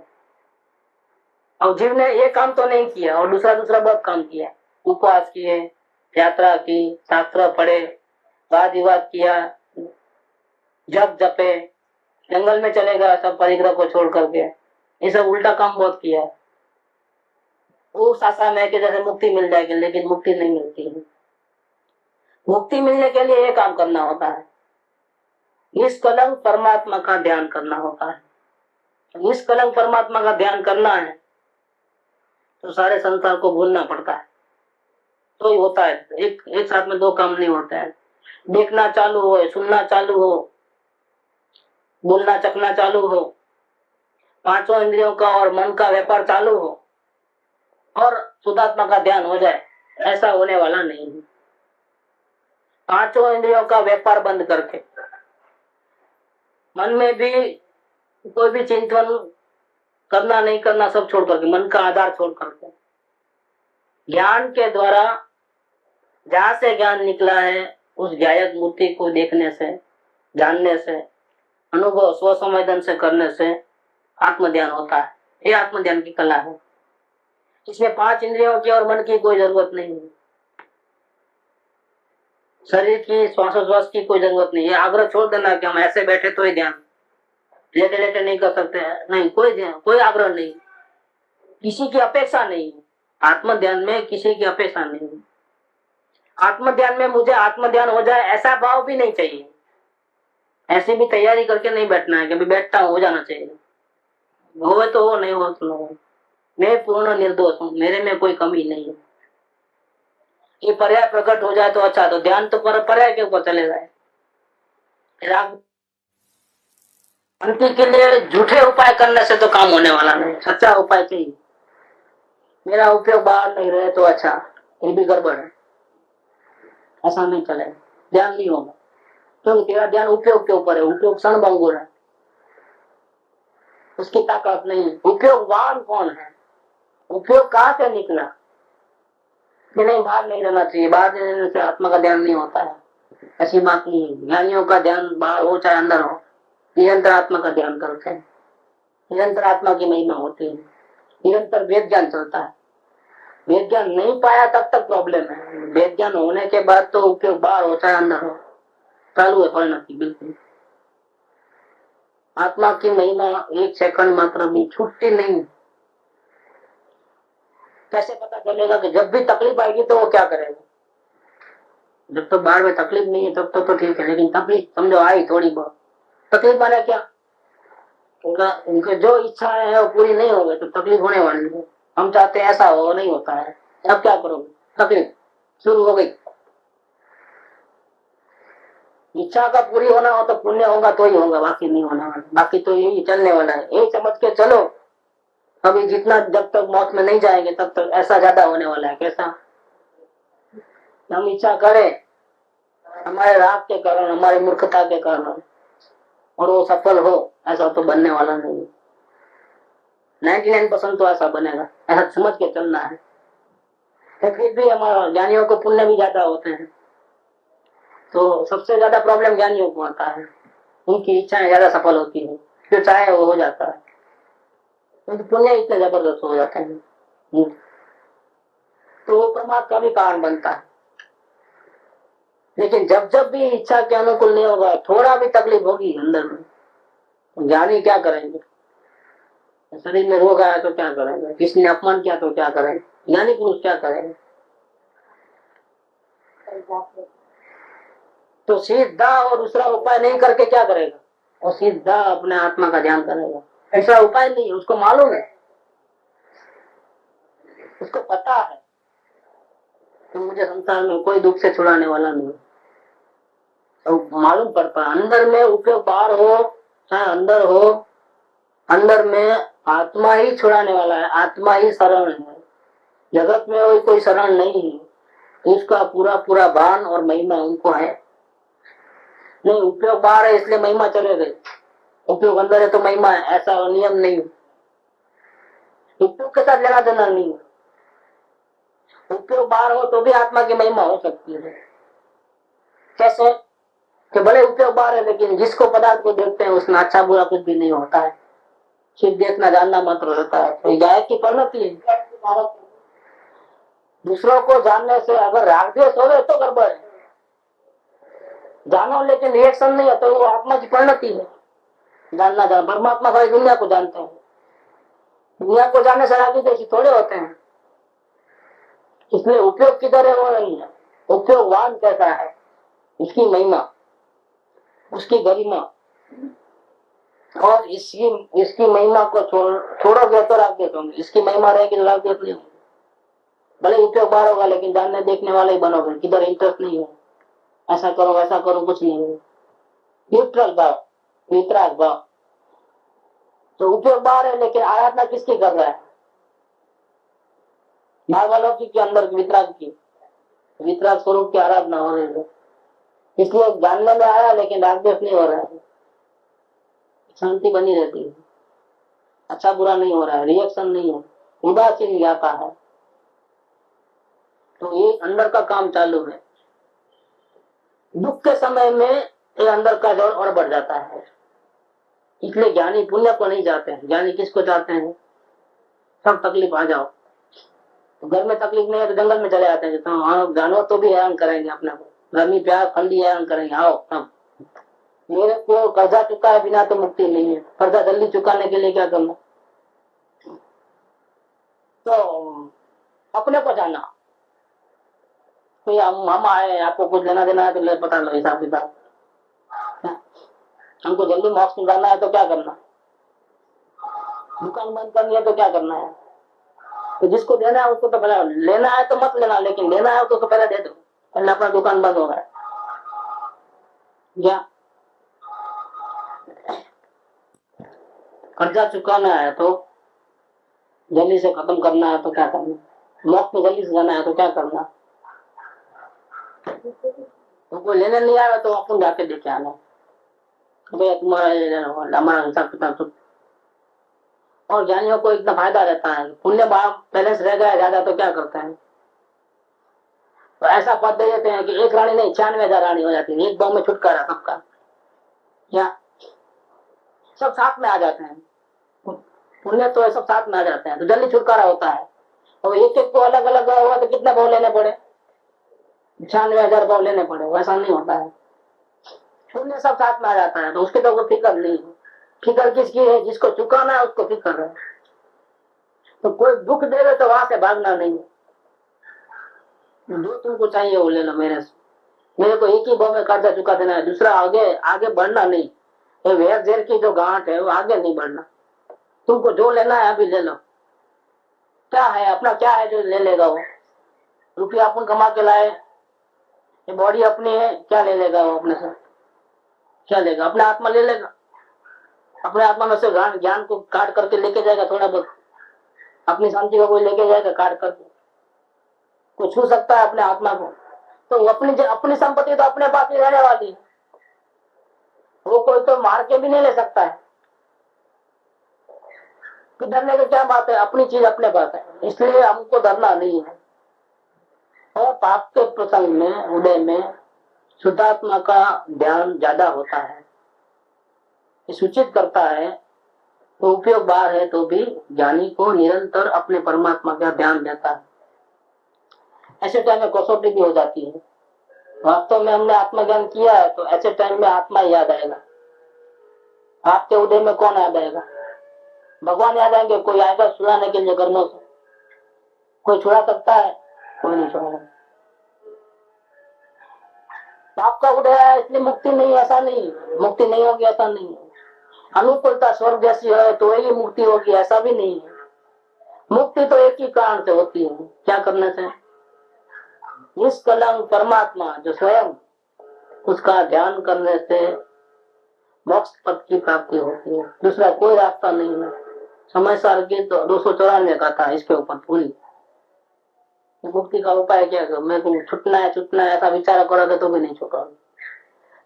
और जीव ने ये काम तो नहीं किया और दूसरा बहुत काम किया, उपवास किए, यात्रा की, शास्त्र पढ़े, वाद विवाद किया, जप जपे, जंगल में चले गया सब परिग्रह को छोड़ करके, ये सब उल्टा काम बहुत किया। उस आशा में कि जैसे मुक्ति मिल जाएगी, लेकिन मुक्ति नहीं मिलती है। मुक्ति मिलने के लिए ये काम करना होता है, निष्कलंक परमात्मा का ध्यान करना होता है। निष्कलंक परमात्मा का ध्यान करना है तो सारे संसार को भूलना पड़ता है, तो ही होता है। एक साथ में दो काम नहीं होता है। देखना चालू हो, सुनना चालू हो, बोलना चखना चालू हो, पांचों इंद्रियों का और मन का व्यापार चालू हो और शुद्धात्मा का ध्यान हो जाए, ऐसा होने वाला नहीं है। पांचों इंद्रियों का व्यापार बंद करके, मन में भी कोई भी चिंतन करना नहीं करना सब छोड़ करके, मन का आधार छोड़ करके, ज्ञान के द्वारा जहां से ज्ञान निकला है उस ज्ञायक मूर्ति को देखने से, जानने से, अनुभव स्व संवेदन से करने से आत्म ध्यान होता है। ये आत्म ध्यान की कला है। इसमें 5 इंद्रियों की और मन की कोई जरूरत नहीं है, शरीर की श्वासोश्वास की कोई जरूरत नहीं है। आग्रह छोड़ देना कि हम ऐसे बैठे तो ही ध्यान, लेटे नहीं कर सकते हैं, नहीं, कोई ध्यान, कोई आग्रह नहीं, किसी की अपेक्षा नहीं है। आत्म ध्यान में किसी की अपेक्षा नहीं है। आत्म ध्यान में मुझे आत्म ध्यान हो जाए ऐसा भाव भी नहीं चाहिए। ऐसी भी तैयारी करके नहीं बैठना है कि अभी बैठता हूँ, हो जाना चाहिए। होवे तो हो, नहीं हो तो हो। मैं पूर्ण निर्दोष हूँ, मेरे में कोई कमी नहीं है। ये पर्याय प्रकट हो जाए तो अच्छा, तो ध्यान तो पर्याय के ऊपर चले जाए। राग शांति के लिए झूठे उपाय करने से तो काम होने वाला नहीं, सच्चा उपाय चाहिए। मेरा उपयोग बाहर नहीं रहे तो अच्छा, ये भी गड़बड़ है, ऐसा नहीं चलेगा, ध्यान नहीं होगा। क्योंकि तेरा ध्यान उपयोग के ऊपर है, उपयोग क्षणभंगुर है, उसकी ताकत नहीं है। उपयोगवान कौन है? उपयोग कहाँ से निकला कि नहीं बाहर नहीं रहना चाहिए, बाहर नहीं रहने से आत्मा का ध्यान नहीं होता है, ऐसी बात नहीं है। ज्ञानियों का ध्यान बाहर हो चाहे अंदर हो, निरंतर आत्मा का ध्यान करते हैं, निरंतर आत्मा की महिमा होती है, निरंतर वेद ज्ञान चलता है। वेद ज्ञान नहीं पाया तब तक प्रॉब्लम है, वेद ज्ञान होने के बाद तो उपयोग बाहर हो चाहे अंदर हो, चालू है परिणति बिल्कुल। आत्मा की महिमा एक सेकंड मात्र भी छूटती नहीं। कैसे पता चलेगा कि जब भी तकलीफ आएगी तो वो क्या करेगा? जब तक बाहर में तकलीफ नहीं है तब तक तो ठीक है, लेकिन तकलीफ समझो आई थोड़ी बहुत, तकलीफ माने क्या? उनके जो इच्छाएं है वो पूरी नहीं हो गई तो तकलीफ होने वाली है। हम चाहते हैं ऐसा हो, नहीं होता है, अब क्या करोगे? तकलीफ शुरू हो गई। इच्छा का पूरी होना हो तो पुण्य होगा तो ही होगा, बाकी नहीं होने वाला, बाकी तो यही चलने वाला है। यही समझ के चलो, अभी जितना जब तक मौत में नहीं जाएंगे तब तक ऐसा ज्यादा होने वाला है। कैसा? हम इच्छा करें हमारे राग के कारण, हमारी मूर्खता के कारण, और वो सफल हो, ऐसा तो बनने वाला नहीं। 99% तो ऐसा बनेगा, ऐसा समझ के चलना है। तो फिर भी हमारा ज्ञानियों को पुण्य भी ज्यादा होते हैं, तो सबसे ज्यादा प्रॉब्लम ज्ञानियों को आता है, उनकी इच्छाएं ज्यादा सफल होती है, जो चाहे वो हो जाता है, तो पुण्य इतने जबरदस्त हो जाते हैं, तो वो परमात्मा का भी कारण बनता है। लेकिन जब जब भी इच्छा के अनुकूल नहीं होगा, थोड़ा भी तकलीफ होगी अंदर में, तो ज्ञानी क्या करेंगे? शरीर में रोग आया तो क्या करेंगे? किसने अपमान किया तो क्या करेंगे? ज्ञानी पुरुष क्या करेंगे? तो सीधा और दूसरा उपाय नहीं करके क्या करेगा? और सीधा अपने आत्मा का ध्यान करेगा। ऐसा उपाय नहीं है, उसको मालूम है, उसको पता है कि मुझे संसार में कोई दुख से छुड़ाने वाला नहीं। तो मालूम पड़ता है अंदर में उपयोग बाहर हो चाहे अंदर हो, अंदर में आत्मा ही छुड़ाने वाला है, आत्मा ही शरण है। जगत में कोई शरण नहीं है, उसका पूरा पूरा भान और महिमा उनको है। नहीं उपयोग बाहर है इसलिए महिमा चले गए, उपयोग अंदर है तो महिमा है, ऐसा नियम नहीं। उपयोग के साथ लेना देना नहीं है। उपयोग बाहर हो तो भी आत्मा की महिमा हो सकती है। कैसे? कि भले उपयोग बाहर है लेकिन जिसको पदार्थ को देखते हैं उसमें अच्छा बुरा कुछ भी नहीं होता है, सिर्फ देखना जानना मात्र रहता है। तो गायक की परिणति है। दूसरों को जानने से अगर राग द्वेष हो रहे तो गड़बड़ है, जानो लेकिन रिएक्शन नहीं है तो वो आत्मा की परिणति है। जानना जान परमात्मा सारी दुनिया को जानते हैं, दुनिया को जानने से राग द्वेष थोड़े होते हैं। इसलिए उपयोग किधर है वो नहीं है, उपयोगवान कैसा है, इसकी महिमा, उसकी गरिमा, और इसकी महिमा को छोड़ोगे तो राग द्वेष होंगे, इसकी महिमा रहेगी तो राग द्वेष नहीं होंगे। भले उपयोग बाहर होगा लेकिन जानने देखने वाले ही बनोगे, किधर इंटरेस्ट नहीं है, ऐसा करो वैसा करो, कुछ नहीं है, न्यूट्रल भाव, वितराग भाव। तो उपयोग बाहर है लेकिन आराधना किसकी कर रहा है? भागवलोकी के अंदर वितराग की, वितराग स्वरूप की आराधना हो रही है। इसलिए जानने में आया लेकिन राग द्वेष नहीं हो रहा है, शांति बनी रहती है, अच्छा बुरा नहीं हो रहा है, रिएक्शन नहीं है, उदासीन जाता है। तो ये अंदर का काम चालू है। दुख के समय में ये अंदर का जोर और बढ़ जाता है। इसलिए ज्ञानी पुण्य को नहीं जाते हैं, ज्ञानी किसको जाते हैं? सब तकलीफ आ जाओ, तो घर में तकलीफ नहीं है तो जंगल में चले आते हैं, तो हाँ जानवर तो भी हैरान करेंगे अपने को, गर्मी प्यास ठंडी हैरान करेंगे, आओ अब मेरे को कर्जा चुकाए बिना तो मुक्ति नहीं है, कर्जा जल्दी चुकाने के लिए क्या करना? तो अपने को जाना। कोई हम आए, आपको कुछ लेना देना है तो ले, पता लो हिसाब किताब। हमको जल्दी मोक्ष में जाना है तो क्या करना, दुकान बंद करनी है तो क्या करना है। तो जिसको देना है उसको तो पहले लेना है तो मत लेना, लेकिन लेना है तो पहले दे दो, पहले अपना दुकान बंद हो रहा है क्या। कर्जा चुकाना है तो जल्दी से खत्म करना है तो क्या करना, मोक्ष में जल्दी से जाना है तो क्या करना। तो कोई लेने नहीं आया तो अपन जाके देखे आना, भैया तुम्हारा हमारा हिसाब किताब। और ज्ञानियों को इतना फायदा रहता है, पुण्य भाव बैलेंस रह गया ज्यादा तो क्या करते हैं, तो ऐसा पद दे देते हैं कि एक रानी नहीं 96,000 रानी हो जाती है, एक गांव में छुटकारा सबका, क्या सब साथ में आ जाते हैं। पुण्य तो सब साथ में आ जाते हैं तो जल्दी छुटकारा होता है। और एक एक को अलग अलग हुआ तो कितने भाव लेने पड़े, 96,000 भाव लेने पड़े, वैसा नहीं होता है। पुण्य सब साथ में आ जाता है तो उसकी तो कोई फिक्र नहीं है। फिक्र किसकी है, जिसको चुकाना है उसको फिक्र है। तो कोई दुख देवे तो वहां से भागना नहीं, जो तुमको चाहिए वो ले लो मेरे से। मेरे को एक ही भाव में कर्जा चुका देना है, दूसरा आगे आगे बढ़ना नहीं। ये वेर जेर की जो गांठ है वो आगे नहीं बढ़ना। तुमको जो लेना है अभी ले लो, क्या है अपना, क्या है जो ले लेगा वो। रुपया अपन कमा के लाए, ये बॉडी अपनी है, क्या ले लेगा वो अपने से, क्या लेगा, अपने आत्मा ले लेगा। अपने आत्मा में से ज्ञान को काट करके लेके जाएगा थोड़ा बहुत, अपनी शांति को कोई लेके जाएगा काट करके, कोई छू सकता है अपने आत्मा को। तो अपनी संपत्ति तो अपने पास ही रहने वाली है, वो कोई तो मार के भी नहीं ले सकता है। कि डरने की क्या बात है, अपनी चीज अपने पास है, इसलिए हमको डरना नहीं है। और पाप के प्रसंग में उदय में शुद्धात्मा का ध्यान ज्यादा होता है, सूचित करता है। तो उपयोग बार है तो भी ज्ञानी को निरंतर अपने परमात्मा का ध्यान देता है। ऐसे टाइम में कसौटी भी हो जाती है। वास्तव में हमने आत्मज्ञान किया है तो ऐसे टाइम में आत्मा याद आएगा। आपके उदय में कौन याद आएगा, भगवान याद आएंगे। कोई आएगा छुड़ाने के लिए कर्मों से, कोई छुड़ा सकता है, कोई नहीं छुड़ा। आपका उदय है इसलिए मुक्ति नहीं, ऐसा नहीं, मुक्ति नहीं होगी ऐसा नहीं है। अनुकूलता स्वर्ग जैसी है तो वही मुक्ति होगी ऐसा भी नहीं है। मुक्ति तो एक ही कारण से होती है, क्या करने से, निष्कलंक परमात्मा जो स्वयं, उसका ध्यान करने से मोक्ष पद की प्राप्ति होती है। दूसरा कोई रास्ता नहीं है। समय साल की तो 294 का था इसके ऊपर पूरी। मुक्ति का उपाय क्या है, मैं तुम छुटना है ऐसा विचार करोगे तो भी नहीं छूटोगे।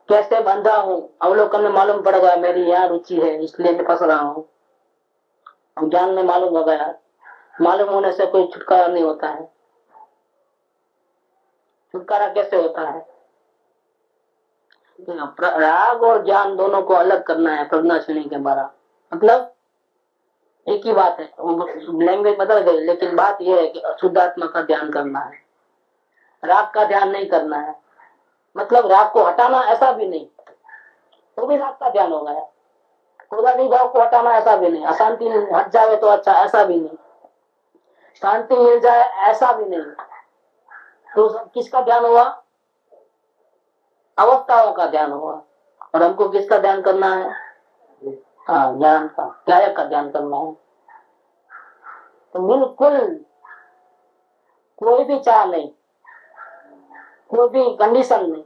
कैसे बंधा हूँ अवलोकन में मालूम पड़ गया, मेरी यहाँ रुचि है इसलिए मैं फंस रहा हूँ। ज्ञान में मालूम हो गया, मालूम होने से कोई छुटकारा नहीं होता है। छुटकारा कैसे होता है, राग और ज्ञान दोनों को अलग करना है प्रज्ञा श्रेणी के द्वारा। मतलब एक ही बात है, लैंग्वेज बदल गई, लेकिन बात यह है कि शुद्धात्मा का ध्यान करना है, राग का ध्यान नहीं करना है। मतलब राग को हटाना ऐसा भी नहीं, तो भी राग का ध्यान हो गया। क्रोधादि भाव को हटाना ऐसा भी नहीं, अशांति हट जाए तो अच्छा ऐसा भी नहीं, शांति मिल जाए ऐसा भी नहीं। तो किसका ध्यान हुआ, अवस्थाओं का ध्यान हुआ। और हमको किसका ध्यान करना है, हाँ ज्ञान का, गायक का ध्यान करना है। तो बिल्कुल कोई भी चाह नहीं, कोई भी कंडीशन नहीं,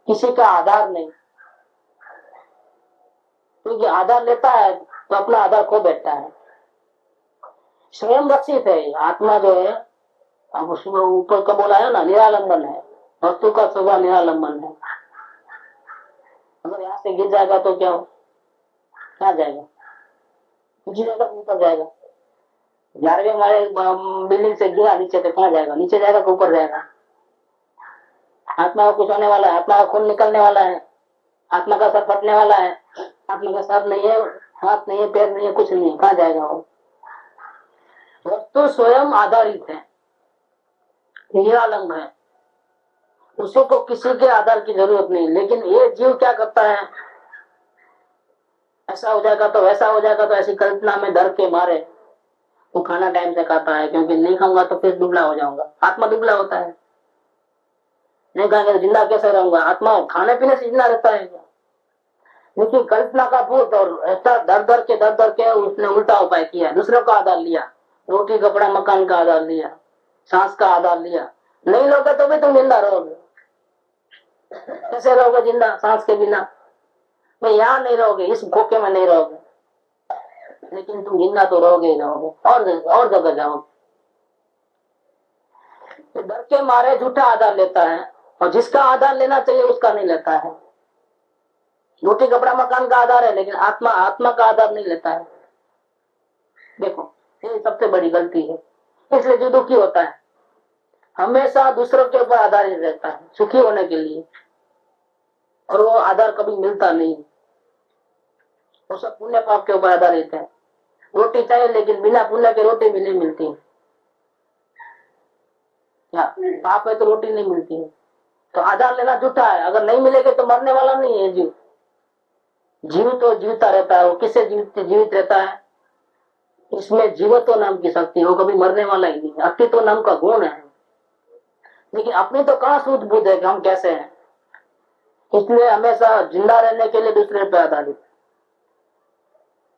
किसी का आधार नहीं। क्योंकि आधार लेता है तो अपना आधार खो बैठता है। स्वयं रक्षित है आत्मा जो है, अब ऊपर का बोला है ना, निरालंबन है, वस्तु का स्वभाव निरालंबन है। अगर यहाँ से गिर जाएगा तो क्या हो, क्या जाएगा, कुछ जगह ऊपर जाएगा। 11वीं हमारे बिल्डिंग से गिरा नीचे तो कहाँ जाएगा, नीचे जाएगा तो ऊपर जाएगा। आत्मा का कुछ होने वाला है, आत्मा का खून निकलने वाला है, आत्मा का सर फटने वाला है, आत्मा का सर नहीं है, हाथ नहीं है, पैर नहीं है, कुछ नहीं है, कहाँ जाएगा वो। वस्तु स्वयं आधारित है, निरालंब है, उसको किसी के आधार की जरूरत नहीं। लेकिन ये जीव क्या करता है, ऐसा हो जाएगा तो वैसा हो जाएगा, तो ऐसी कल्पना में डर के मारे वो खाना टाइम से खाता है, क्योंकि नहीं खाऊंगा तो फिर दुबला हो जाऊंगा। आत्मा दुबला होता है, नहीं खाएंगे तो जिंदा कैसे रहूंगा? आत्मा खाने पीने से जिंदा रहता है क्या? लेकिन कल्पना का भूत और ऐसा दर दर के उसने उल्टा उपाय किया, दूसरों का आधार लिया, रोटी कपड़ा मकान का आधार लिया, सांस का आधार लिया। नहीं लोगे तो भी तुम जिंदा रहोगे। कैसे रहोगे जिंदा सांस के बिना? भाई यहाँ नहीं रहोगे, इस खोखे में नहीं रहोगे, लेकिन तुम जिंदा तो रहोगे ही रहोगे, और जगह जाओगे। तो डर के मारे झूठा आधार लेता है, और जिसका आधार लेना चाहिए उसका नहीं लेता है। रोटी कपड़ा मकान का आधार है, लेकिन आत्मा का आधार नहीं लेता है। देखो, ये सबसे बड़ी गलती है। इसलिए जो दुखी होता है हमेशा दूसरों के ऊपर आधारित रहता है सुखी होने के लिए, और वो आधार कभी मिलता नहीं। वो सब पुण्य पाप के ऊपर आधारित है। रोटी चाहिए, लेकिन बिना पुण्य के रोटी भी नहीं मिलती। क्या पाप है तो रोटी नहीं मिलती है? तो आधार लेना झूठा है। अगर नहीं मिलेगा तो मरने वाला नहीं है जीव। जीव तो जीवता रहता है। वो किससे जीवित रहता है? इसमें जीवत्व नाम की शक्ति है, वो कभी मरने वाला ही नहीं है। अस्तित्व नाम का गुण है। लेकिन अपनी तो कहाँ सूझ बूझ है कि हम कैसे हैं। इसलिए हमेशा जिंदा रहने के लिए दूसरे पर आधारित।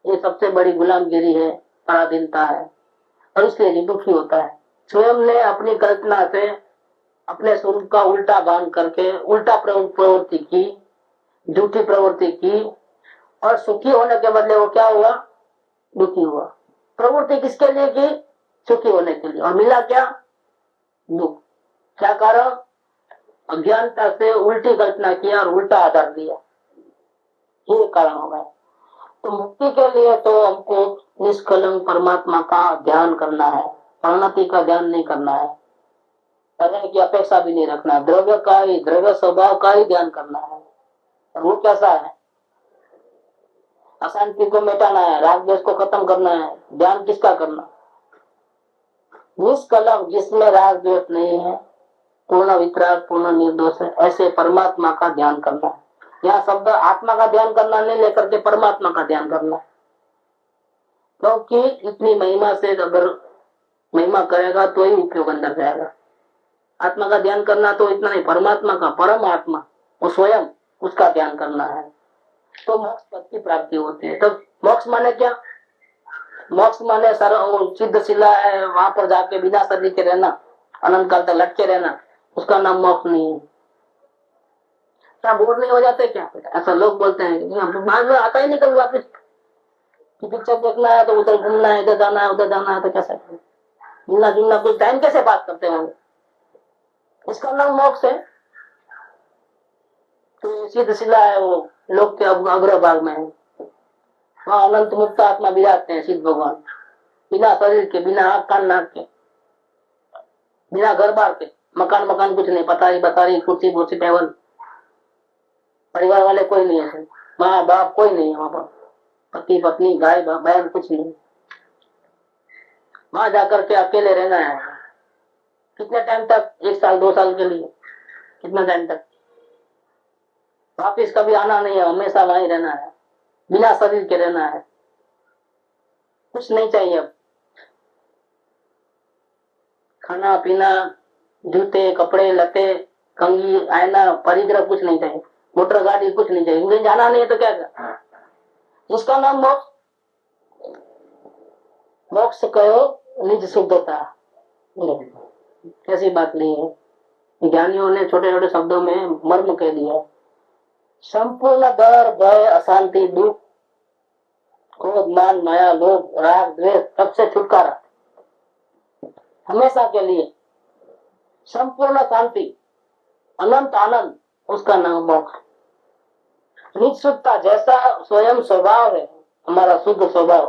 ये सबसे बड़ी गुलामगिरी है, पराधीनता है, और इसलिए ये दुखी होता है। स्वयं ने अपनी कल्पना से अपने स्वरूप का उल्टा बांध करके उल्टा प्रवृत्ति की, झूठी प्रवृत्ति की, और सुखी होने के बदले वो क्या हुआ? दुखी हुआ। प्रवृत्ति किसके लिए की? सुखी होने के लिए, और मिला क्या? दुख। क्या कारण? अज्ञानता से उल्टी कल्पना किया और उल्टा आधार दिया, ये कारण हो गया। तो मुक्ति के लिए तो हमको निष्कलंक परमात्मा का ध्यान करना है, परिणति का ध्यान नहीं करना है, करने की अपेक्षा भी नहीं रखना, द्रव्य स्वभाव का ही ध्यान करना है। और वो कैसा है? अशांति को मिटाना है, राग द्वेष को खत्म करना है। ध्यान किसका करना? निष्कलंक, जिसमें राग द्वेष नहीं है, पूर्ण वितराग, पूर्ण निर्दोष है, ऐसे परमात्मा का ध्यान करना है। यहाँ शब्द आत्मा का ध्यान करना नहीं लेकर के परमात्मा का ध्यान करना है। क्योंकि इतनी महिमा से अगर महिमा करेगा तो ही उपयोग अंदर जाएगा। आत्मा का ध्यान करना तो इतना नहीं, परमात्मा का, परम आत्मा वो स्वयं, उसका ध्यान करना है, तो मोक्ष पद की प्राप्ति होती है। तो मोक्ष माने क्या? मोक्ष माने सिद्ध शिला है, वहां पर जाके बिना शरीर के रहना, अनंत काल तक लटके रहना, उसका नाम मोक्ष नहीं है। क्या बोर नहीं हो जाते क्या? ऐसा लोग बोलते हैं, बाद में आता ही नहीं कभी वापिस। पिक्चर देखना है तो उधर घूमना है, इधर जाना है, उधर जाना है, तो कैसे मिलना जुलना, कुछ टाइम कैसे बात करते होंगे? इसका नाम मोक्ष है। तो सिद्ध शिला है, वो लोक के अग्र भाग में है, वहां अनंत मुक्त आत्मा विराजते हैं सिद्ध भगवान, बिना शरीर के, बिना आँख कान नाक के, बिना घर बार के, मकान कुछ नहीं, पतारी कुर्सी कुर्सी टेबल, परिवार वाले कोई नहीं है, माँ बाप कोई नहीं है वहां पर, पति पत्नी भाई बहन कुछ नहीं। वहां जाकर के अकेले रहना है। कितने टाइम तक? 1 साल 2 साल के लिए, कितना टाइम तक? वापिस कभी आना नहीं है, हमेशा वहीं रहना है, बिना शरीर के रहना है, कुछ नहीं चाहिए। अब खाना पीना, जूते कपड़े लते, कंघी आयना परिग्रह कुछ नहीं चाहिए, मोटर गाड़ी कुछ नहीं चाहिए, मुझे जाना नहीं है तो क्या कर? उसका नाम मोक्ष। मोक्ष कहो निज शुद्धता, ऐसी बात नहीं है। ज्ञानियों ने छोटे छोटे शब्दों में मर्म कह दिया। संपूर्ण डर भय अशांति दुख क्रोध मान माया लोभ राग द्वेष सबसे छुटकारा हमेशा के लिए, संपूर्ण शांति अनंत आनंद, उसका नाम मोक्ष। निज शुद्धता, जैसा स्वयं स्वभाव है हमारा शुद्ध स्वभाव,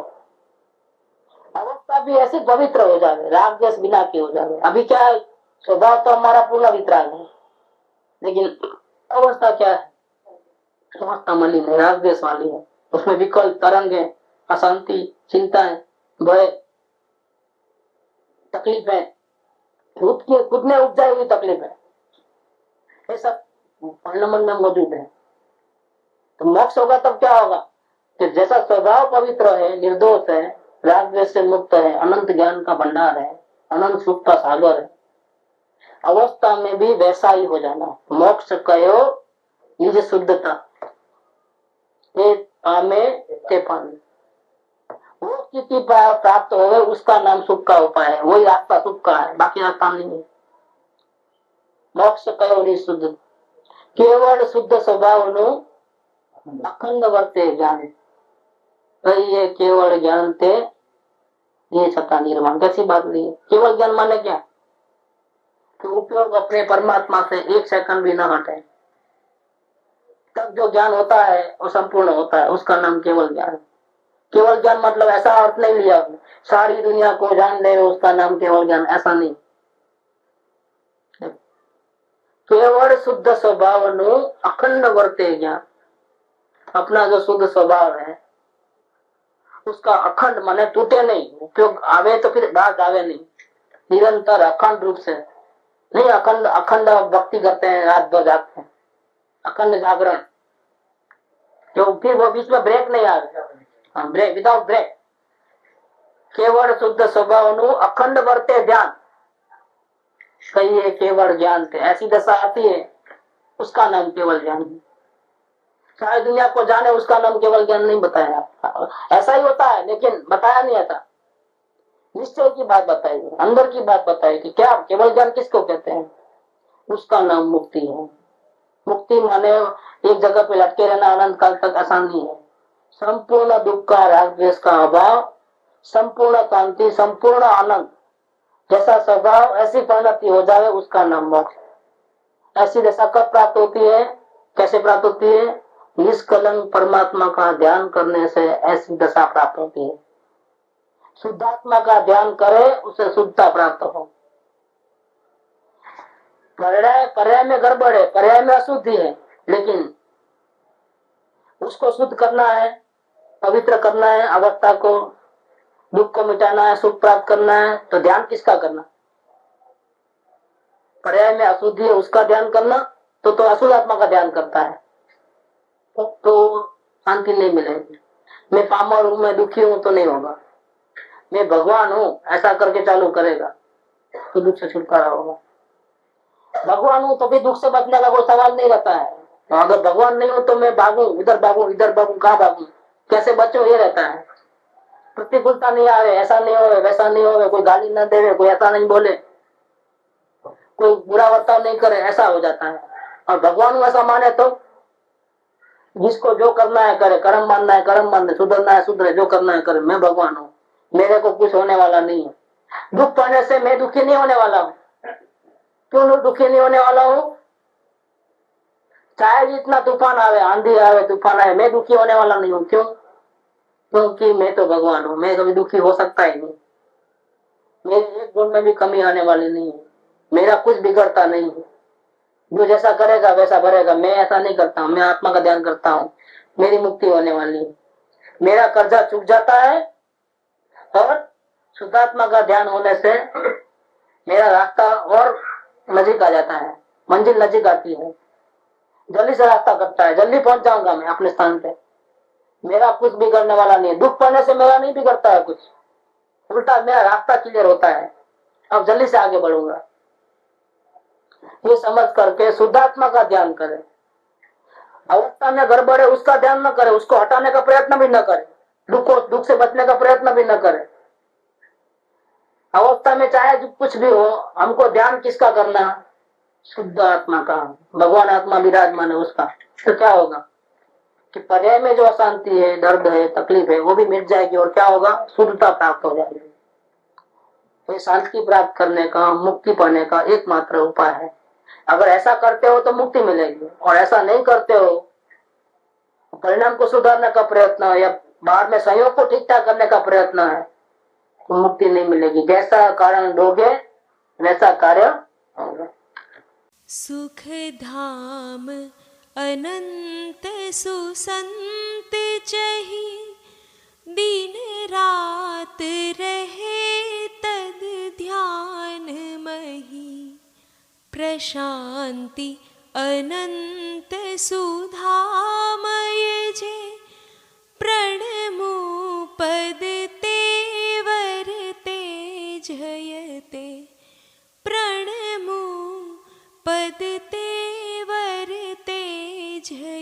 अवस्था भी ऐसी पवित्र हो जाए, राग द्वेष बिना के हो जाए। अभी क्या है? स्वभाव तो हमारा पूर्ण वितराग है, लेकिन अवस्था क्या है? अवस्था मलिन है, राग द्वेष वाली है, उसमें विकल्प तरंग है, अशांति, चिंताएं, भय, तकलीफें, खुद ने उपजाई हुई तकलीफें, ये सब मन में मौजूद है। तो मोक्ष होगा तब क्या होगा? कि जैसा स्वभाव पवित्र है, निर्दोष है, राग द्वेष से मुक्त है, अनंत ज्ञान का भंडार है, अनंत सुख का सागर है। अवस्था में भी वैसा ही हो जाना। मोक्ष कयो निज शुद्धता, ते पामे ते पामे। वो स्थिति प्राप्त हो गए, उसका नाम सुख का उपाय है। वही रास्ता सुख का है, बाकी रास्ता नहीं है। मोक्ष कयो निज शुद्ध, केवल शुद्ध स्वभाव नु अखंड वर्ते ज्ञान। ये केवल ज्ञान थे ये छता निर्माण। कैसी बात नहीं है। केवल ज्ञान माने क्या? तो उपयोग अपने परमात्मा से एक सेकंड भी न हटे, तब जो ज्ञान होता है वो संपूर्ण होता है, उसका नाम केवल ज्ञान है। केवल ज्ञान मतलब ऐसा अर्थ नहीं लिया सारी दुनिया को जान ले उसका नाम केवल ज्ञान, ऐसा नहीं। केवल शुद्ध स्वभाव नु अखंड वर्ते ज्ञान। अपना जो शुद्ध स्वभाव है उसका अखंड माने टूटे नहीं, उपयोग आवे तो फिर दाग आवे नहीं, निरंतर अखंड रूप से नहीं। अखंड अखंड भक्ति करते हैं, रात भर जागते हैं, अखंड जागरण, तो फिर वो बीच में ब्रेक नहीं आवे, ब्रेक विदाउट ब्रेक। केवल शुद्ध स्वभाव नु अखंड वर्ते ध्यान, कहिए केवल ज्ञान थे, ऐसी दशा आती है, उसका नाम केवल ज्ञान है। सारी दुनिया को जाने उसका नाम केवल ज्ञान नहीं बताया। ऐसा ही होता है लेकिन बताया नहीं आता। निश्चय की बात बताई, अंदर की बात बताई कि क्या केवल ज्ञान किसको कहते हैं, उसका नाम मुक्ति है। मुक्ति माने एक जगह पे लटके रहना अनंत काल तक, ऐसा नहीं है। संपूर्ण दुख का, राग द्वेष का अभाव, संपूर्ण शांति, संपूर्ण आनंद, जैसा स्वभाव ऐसी परिणति हो जाए उसका नाम मोक्ष। ऐसी दशा कब प्राप्त होती है, कैसे प्राप्त होती है? निष्कलंक परमात्मा का ध्यान करने से ऐसी दशा प्राप्त होती है। शुद्धात्मा का ध्यान करे उसे शुद्धता प्राप्त हो। पर्याय में गड़बड़ है, पर्याय में अशुद्धि है, लेकिन उसको शुद्ध करना है, पवित्र करना है, अवस्था को, दुख को मिटाना है, सुख प्राप्त करना है, तो ध्यान किसका करना? पर्याय में अशुद्धि है उसका ध्यान करना, तो अशुद्ध आत्मा का ध्यान करता है तो शांति नहीं मिलेगी। मैं पामर हूं, मैं दुखी हूं तो नहीं होगा। मैं भगवान हूं ऐसा करके चालू करेगा तो दुख से छुटकारा होगा। भगवान हूं तो भी दुख से बचने का कोई सवाल नहीं रहता है। तो अगर भगवान नहीं हो तो मैं भागू, इधर भागू, इधर भागू, कहाँ भागू, कैसे बचूं, ये रहता है। प्रतिकूलता नहीं आवे, ऐसा नहीं हो, वैसा नहीं हो, कोई गाली न देवे, कोई ऐसा नहीं बोले, कोई बुरा बर्ताव नहीं करे, ऐसा हो जाता है। और भगवान ऐसा माने तो जिसको जो करना है करे, कर्म मानना है कर्म मान, सुधरना है सुधरे, जो करना है करे, मैं भगवान हूँ, मेरे को कुछ होने वाला नहीं है। दुख पड़ने से मैं दुखी नहीं होने वाला हूँ। क्यों दुखी नहीं होने वाला हूँ? चाहे जितना तूफान आवे, आंधी आवे, तूफान आवे, मैं दुखी होने वाला नहीं हूँ। क्यों? क्योंकि मैं तो भगवान हूँ, मैं कभी दुखी हो सकता ही नहीं। मेरे एक गुण में भी कमी आने वाली नहीं है, मेरा कुछ बिगड़ता नहीं है। जो जैसा करेगा वैसा भरेगा। मैं ऐसा नहीं करता हूँ, मैं आत्मा का ध्यान करता हूँ, मेरी मुक्ति होने वाली है। मेरा कर्जा चुक जाता है और शुद्धात्मा का ध्यान होने से मेरा रास्ता और नजीक आ जाता है, मंजिल नजीक आती है, जल्दी से रास्ता कटता है, जल्दी पहुंच जाऊंगा मैं अपने स्थान पे। मेरा कुछ बिगड़ने वाला नहीं है। दुख पड़ने से मेरा नहीं बिगड़ता है कुछ, उल्टा मेरा रास्ता क्लियर होता है, अब जल्दी से आगे बढ़ूंगा। ये समझ करके शुद्धात्मा का ध्यान करें। अवस्था में गड़बड़ है उसका ध्यान न करे, उसको हटाने का प्रयत्न भी न करे, दुख से बचने का प्रयत्न भी न करे। अवस्था में चाहे जो कुछ भी हो, हमको ध्यान किसका करना? शुद्ध आत्मा का। भगवान आत्मा विराजमान है उसका। तो क्या होगा कि पर्याय में जो अशांति है, दर्द है, तकलीफ है, वो भी मिट जाएगी और क्या होगा? शुद्धता प्राप्त हो जाएगी। तो शांति प्राप्त करने का, मुक्ति पाने का एकमात्र उपाय है। अगर ऐसा करते हो तो मुक्ति मिलेगी, और ऐसा नहीं करते हो, परिणाम को सुधारने का प्रयत्न या बाहर में सहयोग को ठीक ठाक करने का प्रयत्न है, तो मुक्ति नहीं मिलेगी। जैसा कारण दोगे वैसा कार्य होगा। सुख धाम अनंत सुसंत चही, दिन रात रहे तद ध्यान मही। प्रशांति अनंत सुधामय जे, प्रणमु पद ते जय